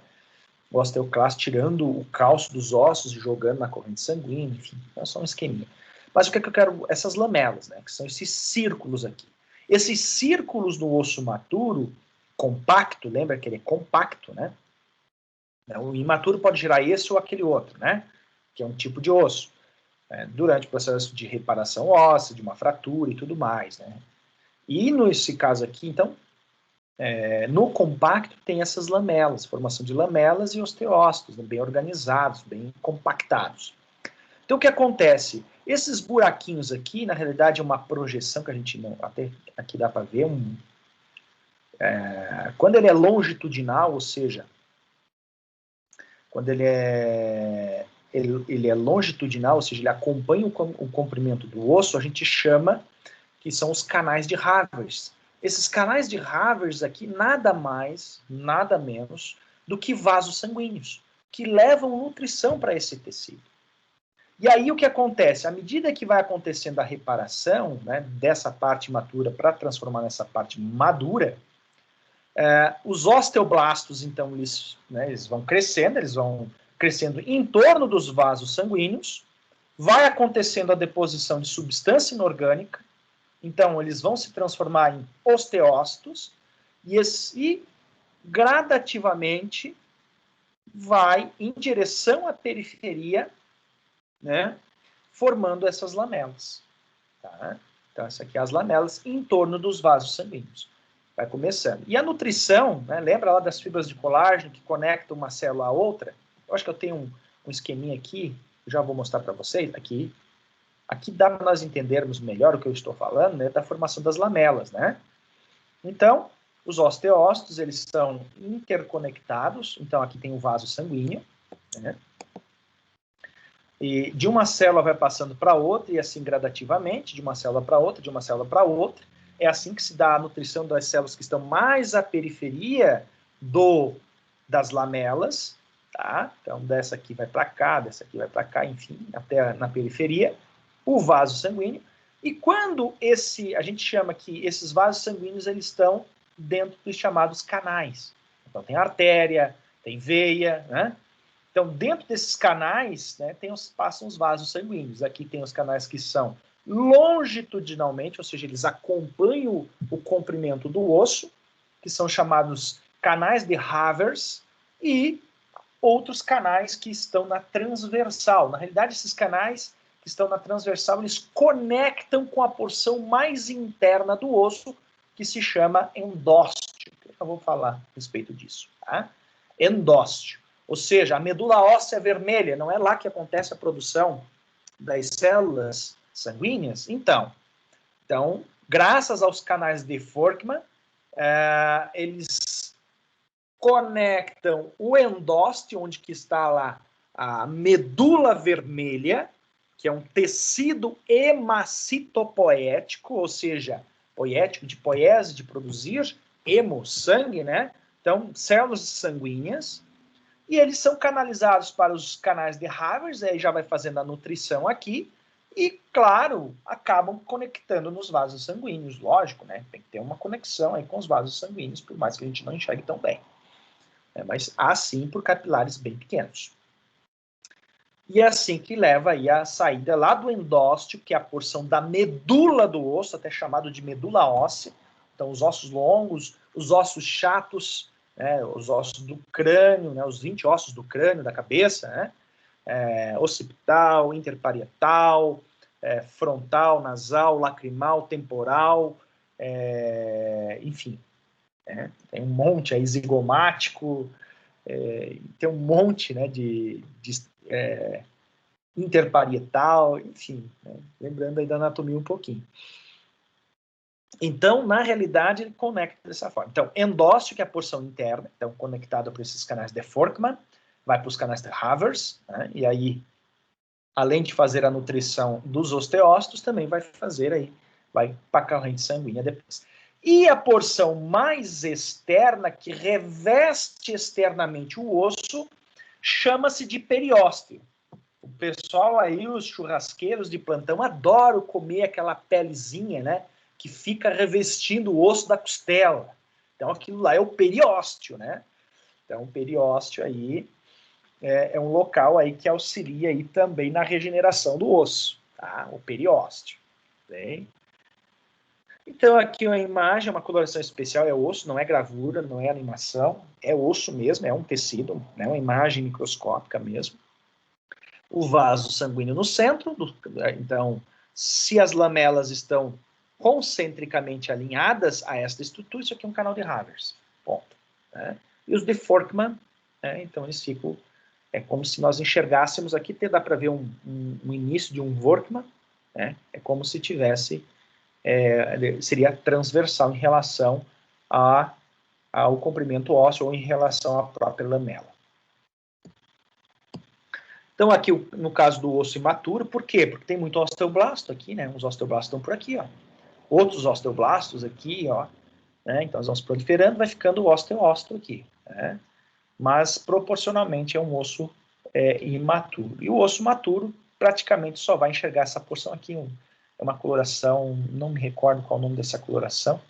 O osteoclasto tirando o cálcio dos ossos e jogando na corrente sanguínea, enfim, é só um esqueminha. Mas o que é que eu quero? Essas lamelas, né? Que são esses círculos aqui. Esses círculos do osso maturo, compacto, lembra que ele é compacto, né? O imaturo pode gerar esse ou aquele outro, né? Que é um tipo de osso. durante o processo de reparação óssea, de uma fratura e tudo mais, né? E nesse caso aqui, então, no compacto tem essas lamelas, formação de lamelas e osteócitos, né, bem organizados, bem compactados. Então, o que acontece? Esses buraquinhos aqui, na realidade, é uma projeção que a gente não... Até aqui dá para ver. Quando ele é longitudinal, ou seja, quando ele é longitudinal, ou seja, ele acompanha o comprimento do osso, a gente chama que são os canais de Havers. Esses canais de Havers aqui, nada mais, nada menos do que vasos sanguíneos, que levam nutrição para esse tecido. E aí o que acontece? À medida que vai acontecendo a reparação, né, dessa parte imatura para transformar nessa parte madura, os osteoblastos, então, eles vão crescendo em torno dos vasos sanguíneos, vai acontecendo a deposição de substância inorgânica, então eles vão se transformar em osteócitos, e gradativamente vai em direção à periferia, né, formando essas lamelas. Tá? Então, essas aqui são as lamelas em torno dos vasos sanguíneos. Vai começando. E a nutrição, né, lembra lá das fibras de colágeno que conectam uma célula à outra? Eu acho que eu tenho um esqueminha aqui, já vou mostrar para vocês. Aqui dá para nós entendermos melhor o que eu estou falando, né, da formação das lamelas, né? Então, os osteócitos, eles estão interconectados. Então, aqui tem o vaso sanguíneo, né? E de uma célula vai passando para outra, e assim gradativamente, de uma célula para outra, de uma célula para outra. É assim que se dá a nutrição das células que estão mais à periferia das lamelas, tá? Então, dessa aqui vai para cá, dessa aqui vai para cá, enfim, até na periferia, o vaso sanguíneo. E quando a gente chama que esses vasos sanguíneos, eles estão dentro dos chamados canais. Então, tem artéria, tem veia, né? Então, dentro desses canais, né, passam os vasos sanguíneos. Aqui tem os canais que são longitudinalmente, ou seja, eles acompanham o comprimento do osso, que são chamados canais de Havers, e outros canais que estão na transversal. Na realidade, esses canais que estão na transversal, eles conectam com a porção mais interna do osso, que se chama endósteo. Eu vou falar a respeito disso. Tá? Endósteo. Ou seja, a medula óssea vermelha, não é lá que acontece a produção das células sanguíneas? Então, graças aos canais de Forkman, eles conectam o endósteo, onde que está lá a medula vermelha, que é um tecido hemacitopoético, ou seja, poético, de poiese, de produzir, hemo, sangue, né? Então, células sanguíneas, e eles são canalizados para os canais de Havers, aí já vai fazendo a nutrição aqui, e, claro, acabam conectando nos vasos sanguíneos, lógico, né? Tem que ter uma conexão aí com os vasos sanguíneos, por mais que a gente não enxergue tão bem. Mas assim por capilares bem pequenos. E é assim que leva aí a saída lá do endósteo, que é a porção da medula do osso, até chamado de medula óssea. Então, os ossos longos, os ossos chatos, né, os ossos do crânio, né, os 20 ossos do crânio, da cabeça, né, occipital, interparietal, frontal, nasal, lacrimal, temporal, enfim. Tem um monte aí, zigomático, tem um monte, né, de interparietal, enfim, né, lembrando aí da anatomia um pouquinho. Então, na realidade, ele conecta dessa forma. Então, endósteo, que é a porção interna, então conectado por esses canais de Forkman, vai para os canais de Havers, né, e aí, além de fazer a nutrição dos osteócitos, também vai para a corrente sanguínea depois. E a porção mais externa, que reveste externamente o osso, chama-se de periósteo. O pessoal aí, os churrasqueiros de plantão, adoram comer aquela pelezinha, né, que fica revestindo o osso da costela. Então, aquilo lá é o periósteo, né? Então, o periósteo aí é um local aí que auxilia aí também na regeneração do osso, tá? O periósteo. Bem? Então, aqui uma imagem, uma coloração especial, é osso, não é gravura, não é animação, é osso mesmo, é um tecido, né, uma imagem microscópica mesmo. o vaso sanguíneo no centro, então, se as lamelas estão concentricamente alinhadas a esta estrutura, isso aqui é um canal de Havers, ponto. Né? E os de Forkman, né? Então eles ficam, é como se nós enxergássemos aqui, dá para ver um início de um Workman, né? É como se tivesse, seria transversal em relação ao comprimento ósseo ou em relação à própria lamela. Então, aqui, no caso do osso imaturo, por quê? Porque tem muito osteoblasto aqui, né? Os osteoblastos estão por aqui, ó. Outros osteoblastos aqui, ó. Né? Então, eles vão se proliferando, vai ficando ósteo aqui. Né? Mas, proporcionalmente, é um osso imaturo. E o osso maturo, praticamente, só vai enxergar essa porção aqui. É uma coloração, não me recordo qual é o nome dessa coloração.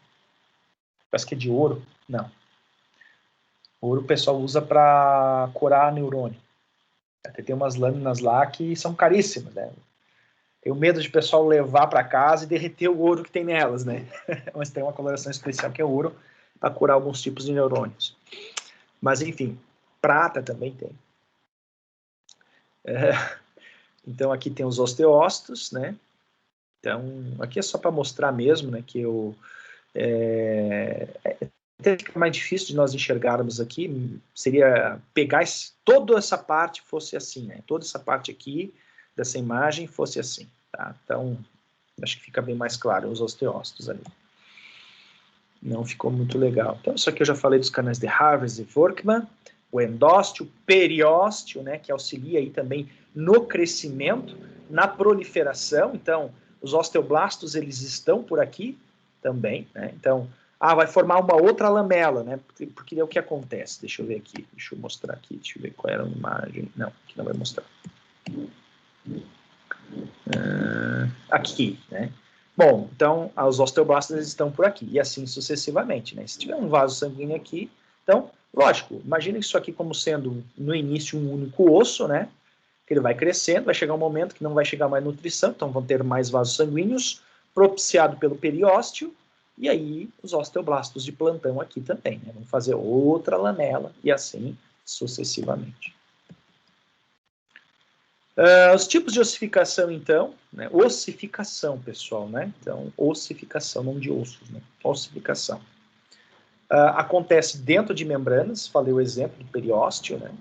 Parece que é de ouro. Não. Ouro o pessoal usa para corar neurônio. Até tem umas lâminas lá que são caríssimas, né? Tenho medo de o pessoal levar para casa e derreter o ouro que tem nelas, né? Mas tem uma coloração especial que é ouro para curar alguns tipos de neurônios. Mas, enfim, prata também tem. Então, aqui tem os osteócitos, né? Então, aqui é só para mostrar mesmo, né, que até fica mais difícil de nós enxergarmos aqui, seria pegar toda essa parte fosse assim, né? Toda essa parte aqui dessa imagem fosse assim, tá? Então, acho que fica bem mais claro os osteócitos ali. Não ficou muito legal. Então, isso aqui eu já falei dos canais de Havers e Workman, o endósteo, o periósteo, né, que auxilia aí também no crescimento, na proliferação. Então, os osteoblastos, eles estão por aqui também, né? Então, vai formar uma outra lamela, né? Porque é o que acontece. Deixa eu ver aqui, deixa eu mostrar aqui, deixa eu ver qual era a imagem. Não, aqui não vai mostrar. Aqui, né? Bom, então, os osteoblastos estão por aqui, e assim sucessivamente, né? Se tiver um vaso sanguíneo aqui, então, lógico, imagina isso aqui como sendo, no início, um único osso, né? Que ele vai crescendo, vai chegar um momento que não vai chegar mais nutrição, então vão ter mais vasos sanguíneos, propiciado pelo periósteo, e aí os osteoblastos de plantão aqui também, né? Vão fazer outra lamela, e assim sucessivamente. Os tipos de ossificação, então, né? Ossificação, pessoal, né? Então, ossificação, não de ossos, né? Ossificação. Acontece dentro de membranas, falei o exemplo do periósteo, né?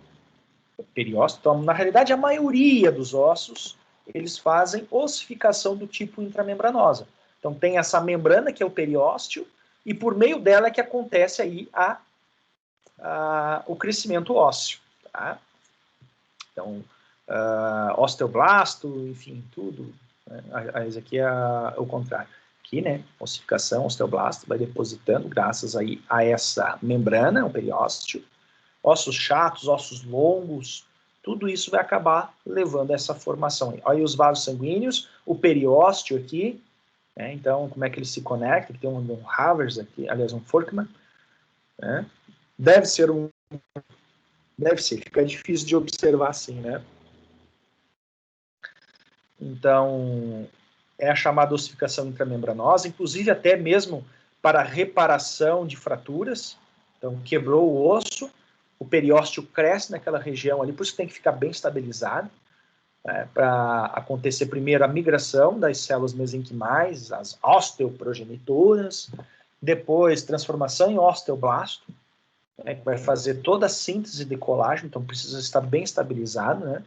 O periósteo, então, na realidade, a maioria dos ossos, eles fazem ossificação do tipo intramembranosa. Então, tem essa membrana, que é o periósteo, e por meio dela é que acontece aí o crescimento ósseo, tá? Então, osteoblasto, enfim, tudo. Né? Esse aqui é o contrário. Aqui, né, ossificação, osteoblasto, vai depositando, graças aí a essa membrana, o periósteo, ossos chatos, ossos longos, tudo isso vai acabar levando a essa formação. Olha aí os vasos sanguíneos, o periósteo aqui, né, então, como é que ele se conecta? Aqui tem um Havers aqui, aliás, um Forkman, né? Deve ser, fica difícil de observar assim, né? Então, é a chamada ossificação intramembranosa, inclusive até mesmo para reparação de fraturas. Então, quebrou o osso, o periósteo cresce naquela região ali, por isso tem que ficar bem estabilizado, né, para acontecer primeiro a migração das células mesenquimais, as osteoprogenitoras, depois transformação em osteoblasto, né, que vai fazer toda a síntese de colágeno, então precisa estar bem estabilizado, né?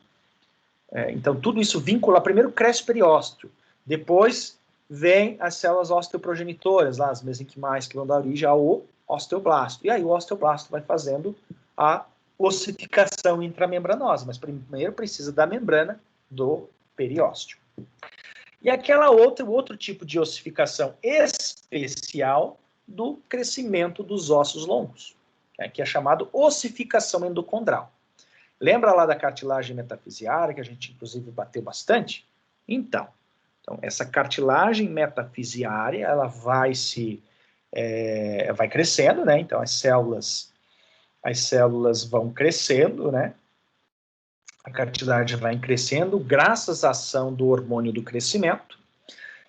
Então, tudo isso vincula. Primeiro cresce o periósteo, depois vem as células osteoprogenitoras, lá, as mesenquimais, que vão dar origem ao osteoblasto. E aí o osteoblasto vai fazendo a ossificação intramembranosa, mas primeiro precisa da membrana do periósteo. E outro tipo de ossificação especial do crescimento dos ossos longos, né, que é chamado ossificação endocondral. Lembra lá da cartilagem metafisiária, que a gente, inclusive, bateu bastante? Então essa cartilagem metafisiária, ela vai crescendo, né? Então, as células vão crescendo, né? A cartilagem vai crescendo graças à ação do hormônio do crescimento.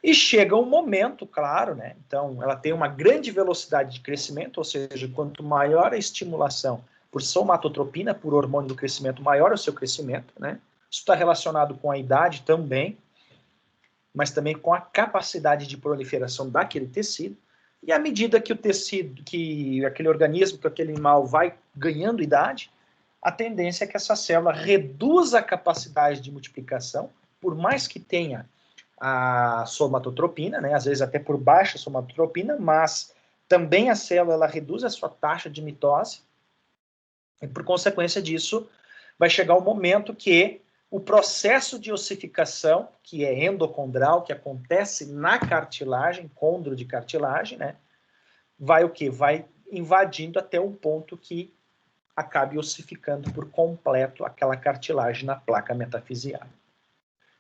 E chega um momento, claro, né? Então, ela tem uma grande velocidade de crescimento, ou seja, quanto maior a estimulação por somatotropina, por hormônio do crescimento, maior é o seu crescimento, né? Isso está relacionado com a idade também, mas também com a capacidade de proliferação daquele tecido. E à medida que o tecido, que aquele organismo, que aquele animal vai ganhando idade, a tendência é que essa célula reduza a capacidade de multiplicação, por mais que tenha a somatotropina, né, às vezes até por baixa somatotropina, mas também a célula ela reduz a sua taxa de mitose, e por consequência disso, vai chegar o momento que o processo de ossificação, que é endocondral, que acontece na cartilagem, condro de cartilagem, né, vai o quê? Vai invadindo até um ponto que acabe ossificando por completo aquela cartilagem na placa metafisiária.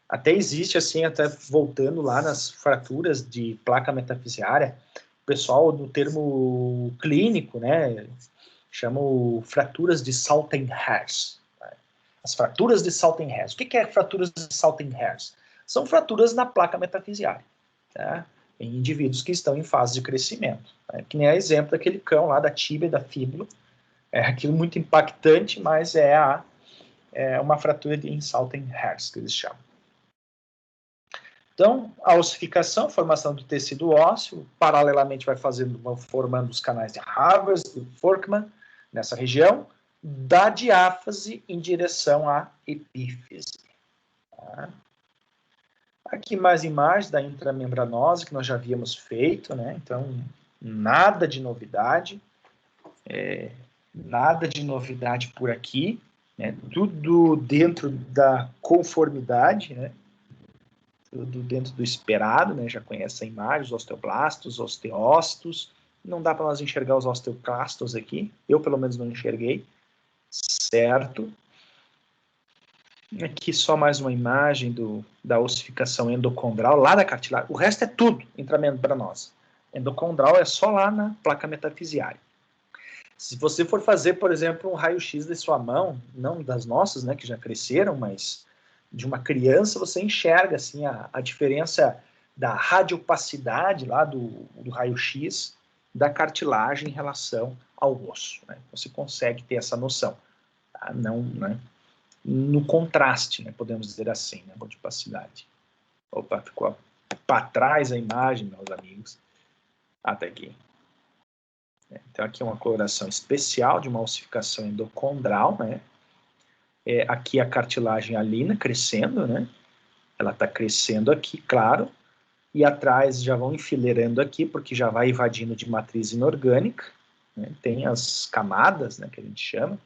Até existe, assim, até voltando lá nas fraturas de placa metafisiária, o pessoal, no termo clínico, né, chamam fraturas de Saltenherz. As fraturas de Saltenherz. O que é fraturas de Saltenherz? São fraturas na placa metafisiária, tá? Em indivíduos que estão em fase de crescimento. Né? Que nem a exemplo daquele cão lá da tíbia e da fíbula. É aquilo muito impactante, mas é uma fratura de Saltenherz, que eles chamam. Então, a ossificação, formação do tecido ósseo, paralelamente vão formando os canais de Havers, de Forkman, nessa região, da diáfase em direção à epífise. Tá? Aqui mais imagens da intramembranose, que nós já havíamos feito, né? Então, nada de novidade. Nada de novidade por aqui. Né? Tudo dentro da conformidade, né? Tudo dentro do esperado, né? Já conhece a imagem, os osteoblastos, osteócitos. Não dá para nós enxergar os osteoclastos aqui. Eu, pelo menos, não enxerguei. Certo. Aqui só mais uma imagem da ossificação endocondral, lá da cartilagem. O resto é tudo intramembranosa. Endocondral é só lá na placa metafisiária. Se você for fazer, por exemplo, um raio-x de sua mão, não das nossas, né, que já cresceram, mas de uma criança, você enxerga assim, a diferença da radiopacidade lá do raio-x da cartilagem em relação ao osso. Né? Você consegue ter essa noção. Tá? Não, né? No contraste, né, podemos dizer assim, né, radiopacidade. Opa, ficou para trás a imagem, meus amigos. Até aqui. Então, aqui é uma coloração especial de uma ossificação endocondral, né? Aqui a cartilagem alina crescendo, né? Ela está crescendo aqui, claro, e atrás já vão enfileirando aqui, porque já vai invadindo de matriz inorgânica, né? Tem as camadas, né, que a gente chama.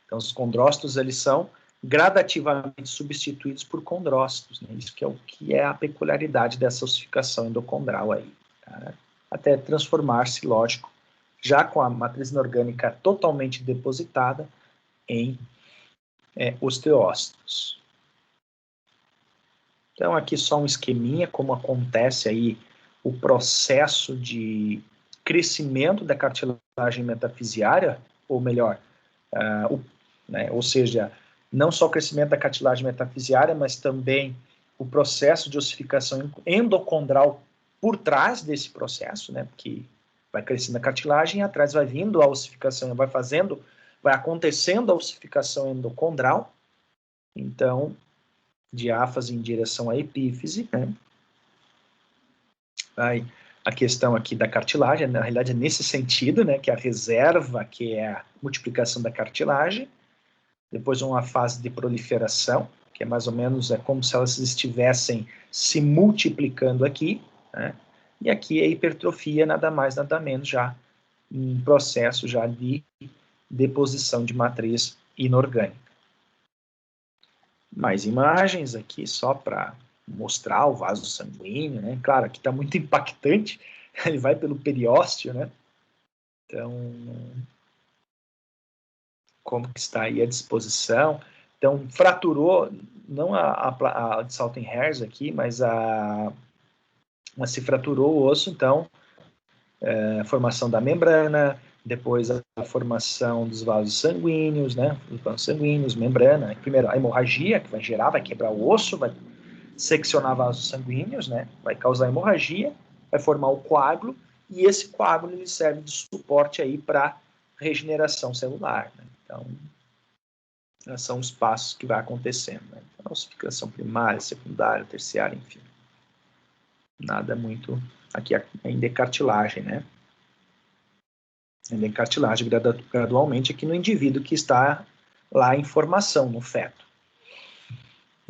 Então, os condrócitos, eles são gradativamente substituídos por condrócitos, né? Isso que é a peculiaridade dessa ossificação endocondral aí, tá? Até transformar-se, lógico, já com a matriz inorgânica totalmente depositada em osteócitos. Então, aqui só um esqueminha, como acontece aí o processo de crescimento da cartilagem metafisiária, ou melhor, né, ou seja, não só o crescimento da cartilagem metafisiária, mas também o processo de ossificação endocondral por trás desse processo, né, porque vai crescendo a cartilagem e atrás vai vindo a ossificação, vai acontecendo a ossificação endocondral, então, diáfase em direção à epífise, né, aí, a questão aqui da cartilagem, na realidade é nesse sentido, né, que a reserva, que é a multiplicação da cartilagem, depois uma fase de proliferação, que é mais ou menos como se elas estivessem se multiplicando aqui, né? E aqui a hipertrofia, nada mais, nada menos, já um processo já de deposição de matriz inorgânica. Mais imagens aqui só para mostrar o vaso sanguíneo, né? Claro, aqui está muito impactante, ele vai pelo periósteo, né? Então, como que está aí a disposição. Então, fraturou, não a de Saltenherz aqui, mas se fraturou o osso, então, a formação da membrana, depois a formação dos vasos sanguíneos, né, os vasos sanguíneos, membrana, primeiro a hemorragia, que vai gerar, vai quebrar o osso, vai seccionar vasos sanguíneos, né, vai causar hemorragia, vai formar o coágulo, e esse coágulo ele serve de suporte aí para regeneração celular, né? Então, São os passos que vai acontecendo, né? Então, ossificação primária, secundária, terciária, enfim. Nada muito... Aqui ainda é cartilagem, né? Ainda é cartilagem gradualmente aqui no indivíduo que está lá em formação, no feto.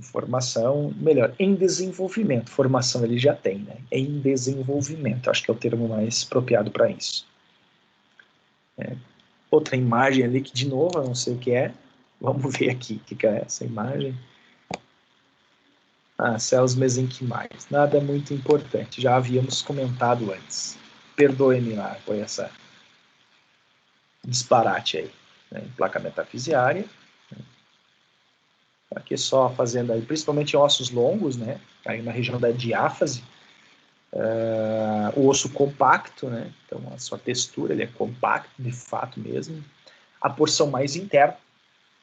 Formação, melhor, em desenvolvimento. Formação ele já tem, né? Em desenvolvimento, acho que é o termo mais apropriado para isso. Outra imagem ali que, de novo, eu não sei o que é. Vamos ver aqui o que é essa imagem. Células mesenquimais. Nada muito importante, já havíamos comentado antes. Perdoe-me lá por essa disparate aí. Né? Placa metafisiária. Aqui só fazendo aí, principalmente ossos longos, né? Aí na região da diáfase. O osso compacto, né? Então a sua textura ele é compacto, de fato mesmo. A porção mais interna.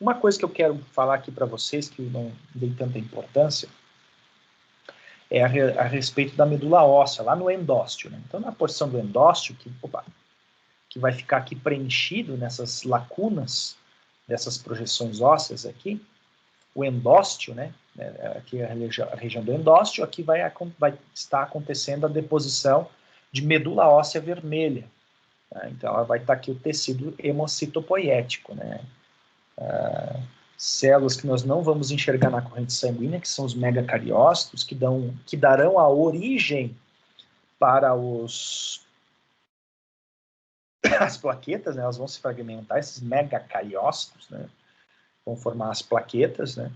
Uma coisa que eu quero falar aqui para vocês, que eu não dei tanta importância, é a respeito da medula óssea, lá no endósteo. Né? Então, na porção do endósteo, que vai ficar aqui preenchido nessas lacunas dessas projeções ósseas aqui, o endósteo, né? Aqui é a região do endósteo, aqui vai estar acontecendo a deposição de medula óssea vermelha. Né? Então, ela vai estar aqui o tecido hemocitopoiético, né? Células que nós não vamos enxergar na corrente sanguínea, que são os megacariócitos, que darão a origem para as plaquetas, né? Elas vão se fragmentar, esses megacariócitos, né? Vão formar as plaquetas, né?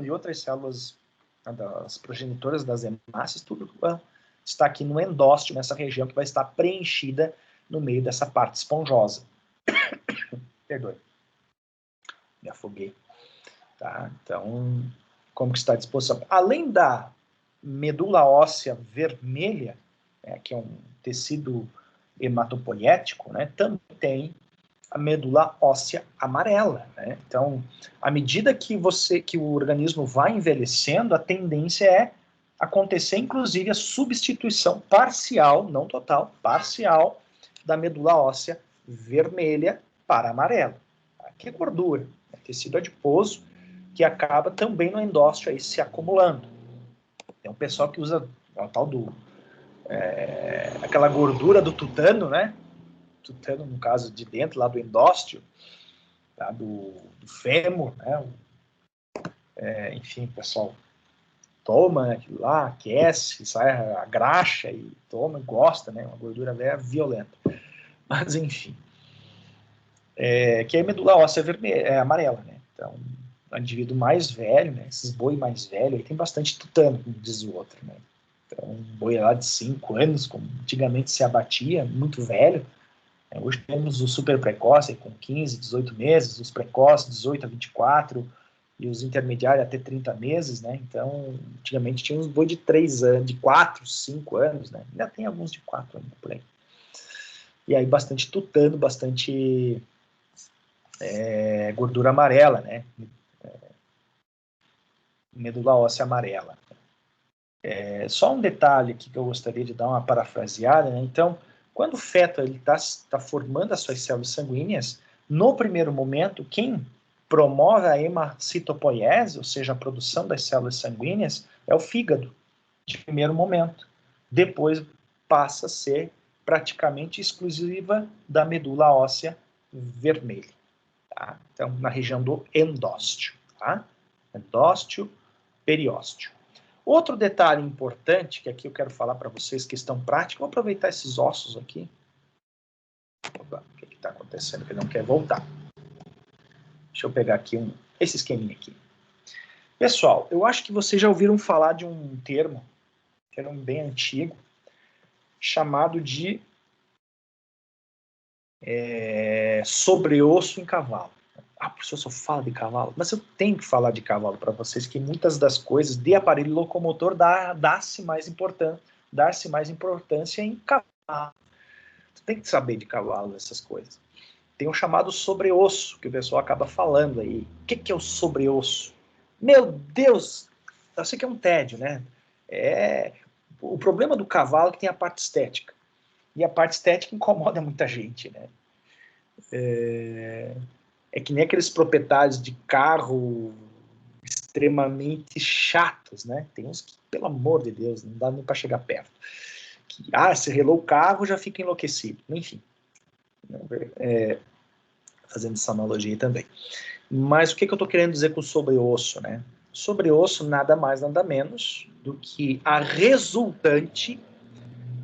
E outras células das progenitoras das hemácias, tudo está aqui no endósteo, nessa região que vai estar preenchida no meio dessa parte esponjosa. Perdoe. Me afoguei. Tá? Então, como que está a disposição? Além da medula óssea vermelha, né, que é um tecido hematopoiético, né, também tem a medula óssea amarela. Né? Então, à medida que o organismo vai envelhecendo, a tendência é acontecer, inclusive, a substituição parcial, não total, parcial, da medula óssea vermelha para amarela. Aqui é gordura, é tecido adiposo, que acaba também no endósteo aí se acumulando. Tem um pessoal que usa o tal aquela gordura do tutano, né? Tutano, no caso de dentro, lá do endósteo, tá? do fêmur, né? Enfim, o pessoal toma aquilo lá, aquece, sai a graxa e toma, gosta, né? Uma gordura velha violenta. Mas, enfim. Que é a medula óssea vermelha, amarela, né? Então, o indivíduo mais velho, né? Esses boi mais velhos, aí tem bastante tutano, como diz o outro, né? Então, um boi lá de 5 anos, como antigamente se abatia, muito velho. Hoje temos o super precoce, com 15, 18 meses, os precoces, 18 a 24, e os intermediários até 30 meses, né? Então, antigamente tinha uns boi de 3 anos, de 4, 5 anos, né? Ainda tem alguns de 4 ainda por aí. E aí bastante tutano, bastante gordura amarela, né? Medula óssea amarela. Só um detalhe aqui que eu gostaria de dar uma parafraseada, né? Então, quando o feto está formando as suas células sanguíneas, no primeiro momento, quem promove a hemocitopoiese, ou seja, a produção das células sanguíneas, é o fígado, de primeiro momento. Depois passa a ser praticamente exclusiva da medula óssea vermelha. Tá? Então, na região do endósteo. Tá? Endósteo, periósteo. Outro detalhe importante, que aqui eu quero falar para vocês, questão prática, vou aproveitar esses ossos aqui. Opa, o que está acontecendo? Que ele não quer voltar. Deixa eu pegar aqui esse esqueminha aqui. Pessoal, eu acho que vocês já ouviram falar de um termo bem antigo, chamado de sobreosso em cavalo. Professor, só fala de cavalo. Mas eu tenho que falar de cavalo para vocês, que muitas das coisas de aparelho locomotor dá-se mais importância em cavalo. Você tem que saber de cavalo essas coisas. Tem o chamado sobreosso, que o pessoal acaba falando aí. O que é o sobreosso? Meu Deus! Eu sei que é um tédio, né? O problema do cavalo é que tem a parte estética. E a parte estética incomoda muita gente, né? É que nem aqueles proprietários de carro extremamente chatos, né? Tem uns que, pelo amor de Deus, não dá nem para chegar perto. Que, se relou o carro, já fica enlouquecido. Enfim, fazendo essa analogia também. Mas o que eu estou querendo dizer com sobre-osso, né? Sobre-osso nada mais, nada menos do que a resultante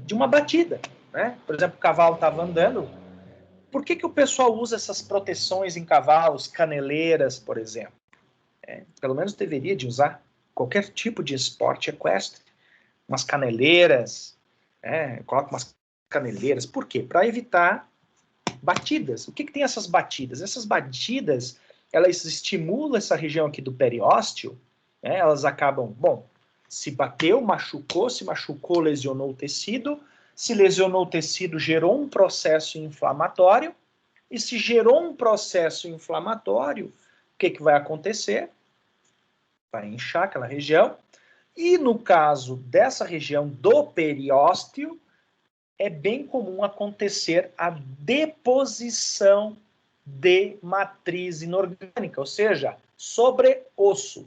de uma batida, né? Por exemplo, o cavalo estava andando. Por que o pessoal usa essas proteções em cavalos, caneleiras, por exemplo? Pelo menos deveria de usar qualquer tipo de esporte equestre. Umas caneleiras, coloca umas caneleiras. Por quê? Para evitar batidas. O que tem essas batidas? Essas batidas, elas estimulam essa região aqui do periósteo, né? Elas acabam, se bateu, se machucou, lesionou o tecido. Se lesionou o tecido, gerou um processo inflamatório. E se gerou um processo inflamatório, o que vai acontecer? Vai inchar aquela região. E no caso dessa região do periósteo, é bem comum acontecer a deposição de matriz inorgânica, ou seja, sobre osso,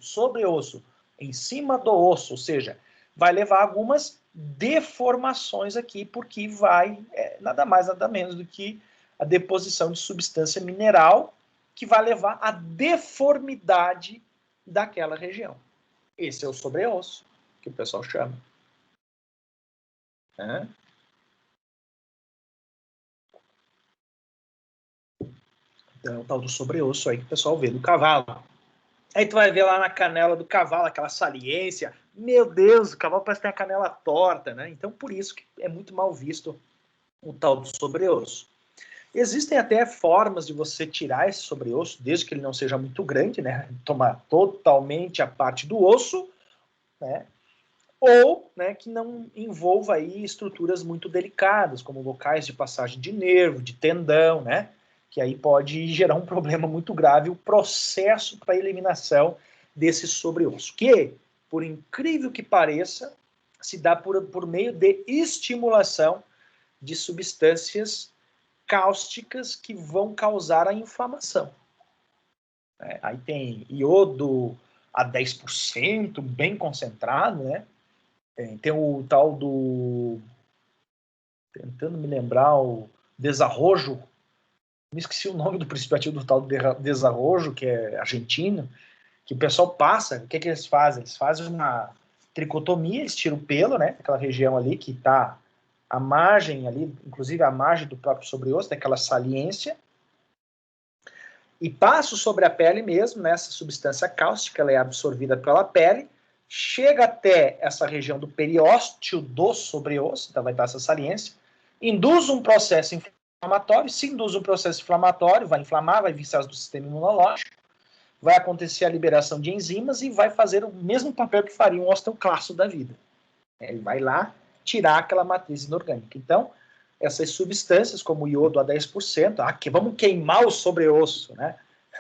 em cima do osso, ou seja, vai levar algumas deformações aqui, porque vai nada mais, nada menos do que a deposição de substância mineral que vai levar à deformidade daquela região. Esse é o sobre-osso, que o pessoal chama. Então, o tal do sobre-osso aí que o pessoal vê no cavalo. Aí tu vai ver lá na canela do cavalo aquela saliência. Meu Deus, o cavalo parece que tem a canela torta, né? Então, por isso que é muito mal visto o tal do sobre-osso. Existem até formas de você tirar esse sobre-osso, desde que ele não seja muito grande, né? Tomar totalmente a parte do osso, né? Ou, né, que não envolva aí estruturas muito delicadas, como locais de passagem de nervo, de tendão, né? Que aí pode gerar um problema muito grave, o processo para a eliminação desse sobre-osso, que, por incrível que pareça, se dá por meio de estimulação de substâncias cáusticas que vão causar a inflamação. Aí tem iodo a 10%, bem concentrado, né? Tem o tal do... Tentando me lembrar, o desarrojo. Me esqueci o nome do princípio ativo do tal do desarrojo, que é argentino, que o pessoal passa. O que eles fazem? Eles fazem uma tricotomia, eles tiram o pelo, né? Aquela região ali que está a margem ali, inclusive a margem do próprio sobre-osso, daquela saliência, e passa sobre a pele mesmo, né? Essa substância cáustica, ela é absorvida pela pele, chega até essa região do periósteo do sobre-osso, então vai dar essa saliência, induz um processo inflamatório, se induz um processo inflamatório, vai inflamar, vai viciar do sistema imunológico, vai acontecer a liberação de enzimas e vai fazer o mesmo papel que faria um osteoclasto da vida. Ele vai lá tirar aquela matriz inorgânica. Então, essas substâncias, como o iodo a 10%, vamos queimar o sobre-osso, né?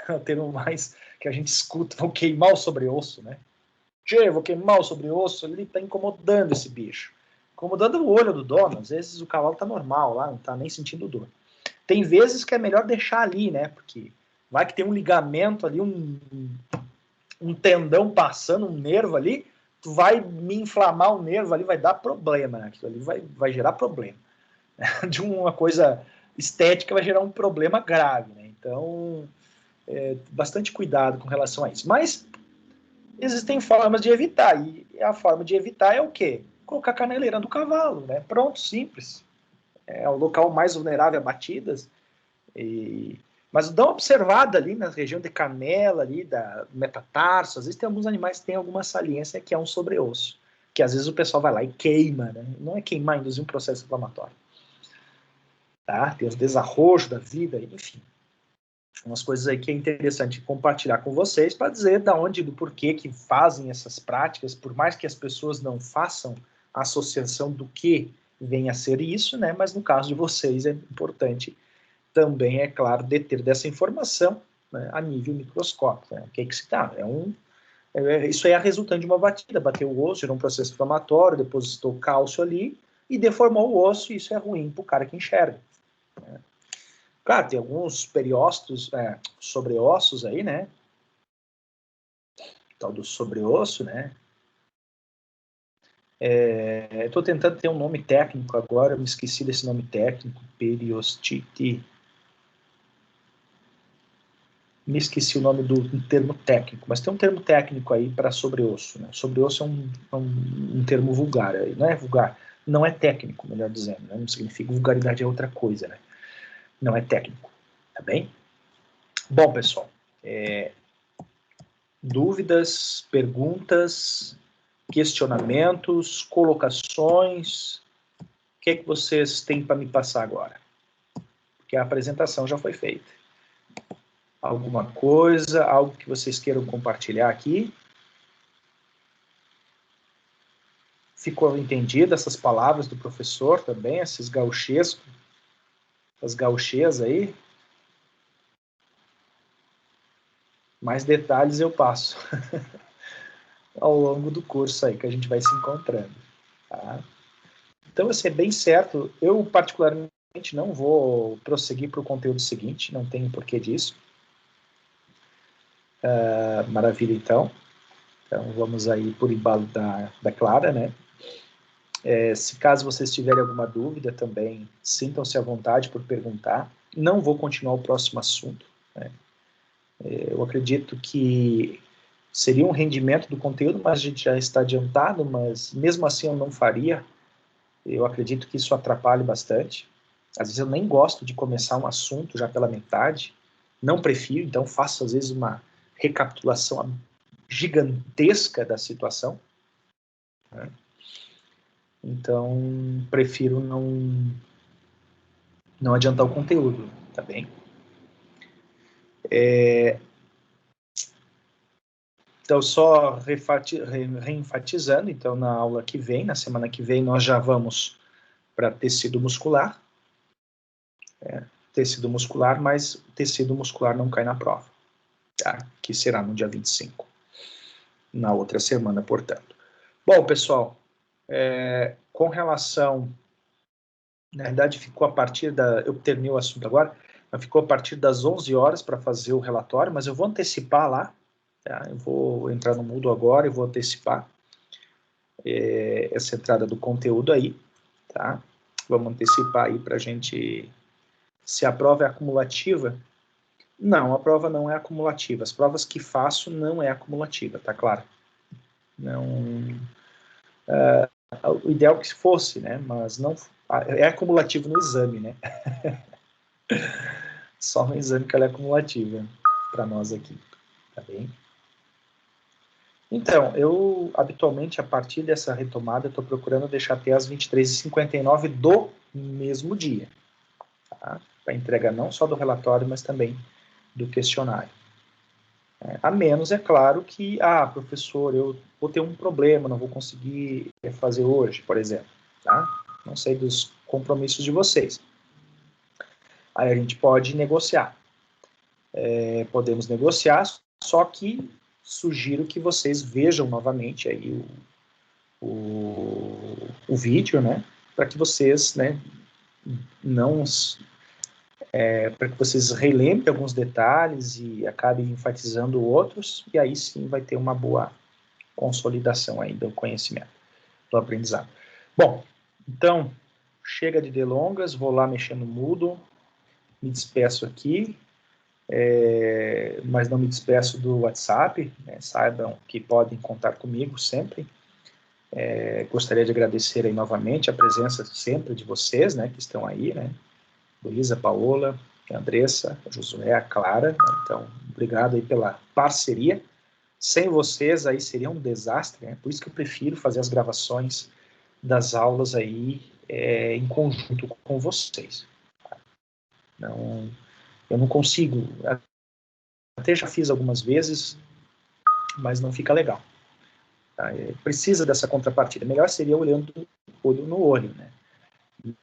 O termo mais que a gente escuta, vamos queimar o sobre-osso, né? Vou queimar o sobre-osso, ele está incomodando esse bicho. Incomodando o olho do dono, às vezes o cavalo está normal lá, não está nem sentindo dor. Tem vezes que é melhor deixar ali, né? Porque vai que tem um ligamento ali, um tendão passando, um nervo ali, tu vai me inflamar o nervo ali, vai dar problema, né? Aquilo ali vai gerar problema. De uma coisa estética vai gerar um problema grave, né? Então, bastante cuidado com relação a isso. Mas existem formas de evitar, e a forma de evitar é o quê? Colocar a caneleira do cavalo, né? Pronto, simples. É o local mais vulnerável a batidas. Mas dá uma observada ali na região de canela, ali, da metatarso. Às vezes tem alguns animais que têm alguma saliência que é um sobre-osso, que às vezes o pessoal vai lá e queima, né? Não é queimar, induzir um processo inflamatório. Tá? Tem os desarrojos da vida, enfim. Umas coisas aí que é interessante compartilhar com vocês para dizer da onde, do porquê que fazem essas práticas, por mais que as pessoas não façam a associação do que vem a ser isso, né? Mas no caso de vocês é importante também, é claro, deter dessa informação, né, a nível microscópico. Né? O que é que se dá? Isso aí é a resultante de uma batida. Bateu o osso, gerou um processo inflamatório, depositou cálcio ali e deformou o osso, e isso é ruim para o cara que enxerga. Né? Claro, tem alguns periósteos, sobreossos aí, né? Tal do sobreosso, né? Estou tentando ter um nome técnico agora, eu me esqueci desse nome técnico, periostite. Me esqueci o nome do termo técnico, mas tem um termo técnico aí para sobreosso, né? Sobreosso é um termo vulgar, não é vulgar, não é técnico, melhor dizendo, né? Não significa vulgaridade, é outra coisa, né? Não é técnico, tá bem? Bom, pessoal, dúvidas, perguntas, questionamentos, colocações, o que é que vocês têm para me passar agora? Porque a apresentação já foi feita. Alguma coisa, algo que vocês queiram compartilhar aqui? Ficou entendido essas palavras do professor também, esses gauchescos, as gauchês aí? Mais detalhes eu passo ao longo do curso aí, que a gente vai se encontrando. Tá? Então, assim, é bem certo. Eu, particularmente, não vou prosseguir para o conteúdo seguinte, não tenho porquê disso. Maravilha, então. Então, vamos aí por embalo da Clara, né? Se caso vocês tiverem alguma dúvida também, sintam-se à vontade por perguntar. Não vou continuar o próximo assunto, né? Eu acredito que seria um rendimento do conteúdo, mas a gente já está adiantado, mas mesmo assim eu não faria. Eu acredito que isso atrapalhe bastante. Às vezes eu nem gosto de começar um assunto já pela metade, não prefiro, então faço às vezes uma recapitulação gigantesca da situação, né? Então prefiro não adiantar o conteúdo, tá bem? Então, só reenfatizando, então, na aula que vem, na semana que vem, nós já vamos para tecido muscular. Tecido muscular, mas tecido muscular não cai na prova, tá? Que será no dia 25, na outra semana, portanto. Bom, pessoal, com relação... Na verdade, ficou a partir da... Eu terminei o assunto agora, mas ficou a partir das 11 horas para fazer o relatório, mas eu vou antecipar lá, tá? Eu vou entrar no Moodle agora e vou antecipar essa entrada do conteúdo aí, tá? Vamos antecipar aí para a gente... Se a prova é acumulativa... Não, a prova não é acumulativa. As provas que faço não é acumulativa, tá claro? Não... o ideal que fosse, né? Mas não... É acumulativo no exame, né? Só no exame que ela é acumulativa para nós aqui, tá bem? Então, eu, habitualmente, a partir dessa retomada, estou procurando deixar até as 23h59 do mesmo dia, tá? Para entrega não só do relatório, mas também do questionário. A menos, é claro, que, professor, eu vou ter um problema, não vou conseguir fazer hoje, por exemplo, tá? Não sei dos compromissos de vocês. Aí a gente pode negociar. Podemos negociar, só que sugiro que vocês vejam novamente aí o vídeo, né? Para que vocês, né, não... para que vocês relembrem alguns detalhes e acabem enfatizando outros, e aí sim vai ter uma boa consolidação aí do conhecimento, do aprendizado. Bom, então, chega de delongas, vou lá mexer no Moodle, me despeço aqui, mas não me despeço do WhatsApp, né? Saibam que podem contar comigo sempre. Gostaria de agradecer aí novamente a presença sempre de vocês, né, que estão aí, né? Luísa, Paola, a Andressa, a Josué, a Clara, né? Então, obrigado aí pela parceria. Sem vocês aí seria um desastre, né? Por isso que eu prefiro fazer as gravações das aulas aí em conjunto com vocês. Não, eu não consigo, até já fiz algumas vezes, mas não fica legal. Tá? Precisa dessa contrapartida. Melhor seria olhando olho no olho, né?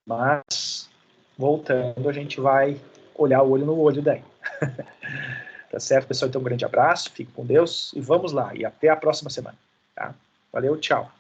Mas, voltando, a gente vai olhar o olho no olho daí. Tá certo, pessoal? Então, um grande abraço, fique com Deus e vamos lá. E até a próxima semana. Tá? Valeu, tchau.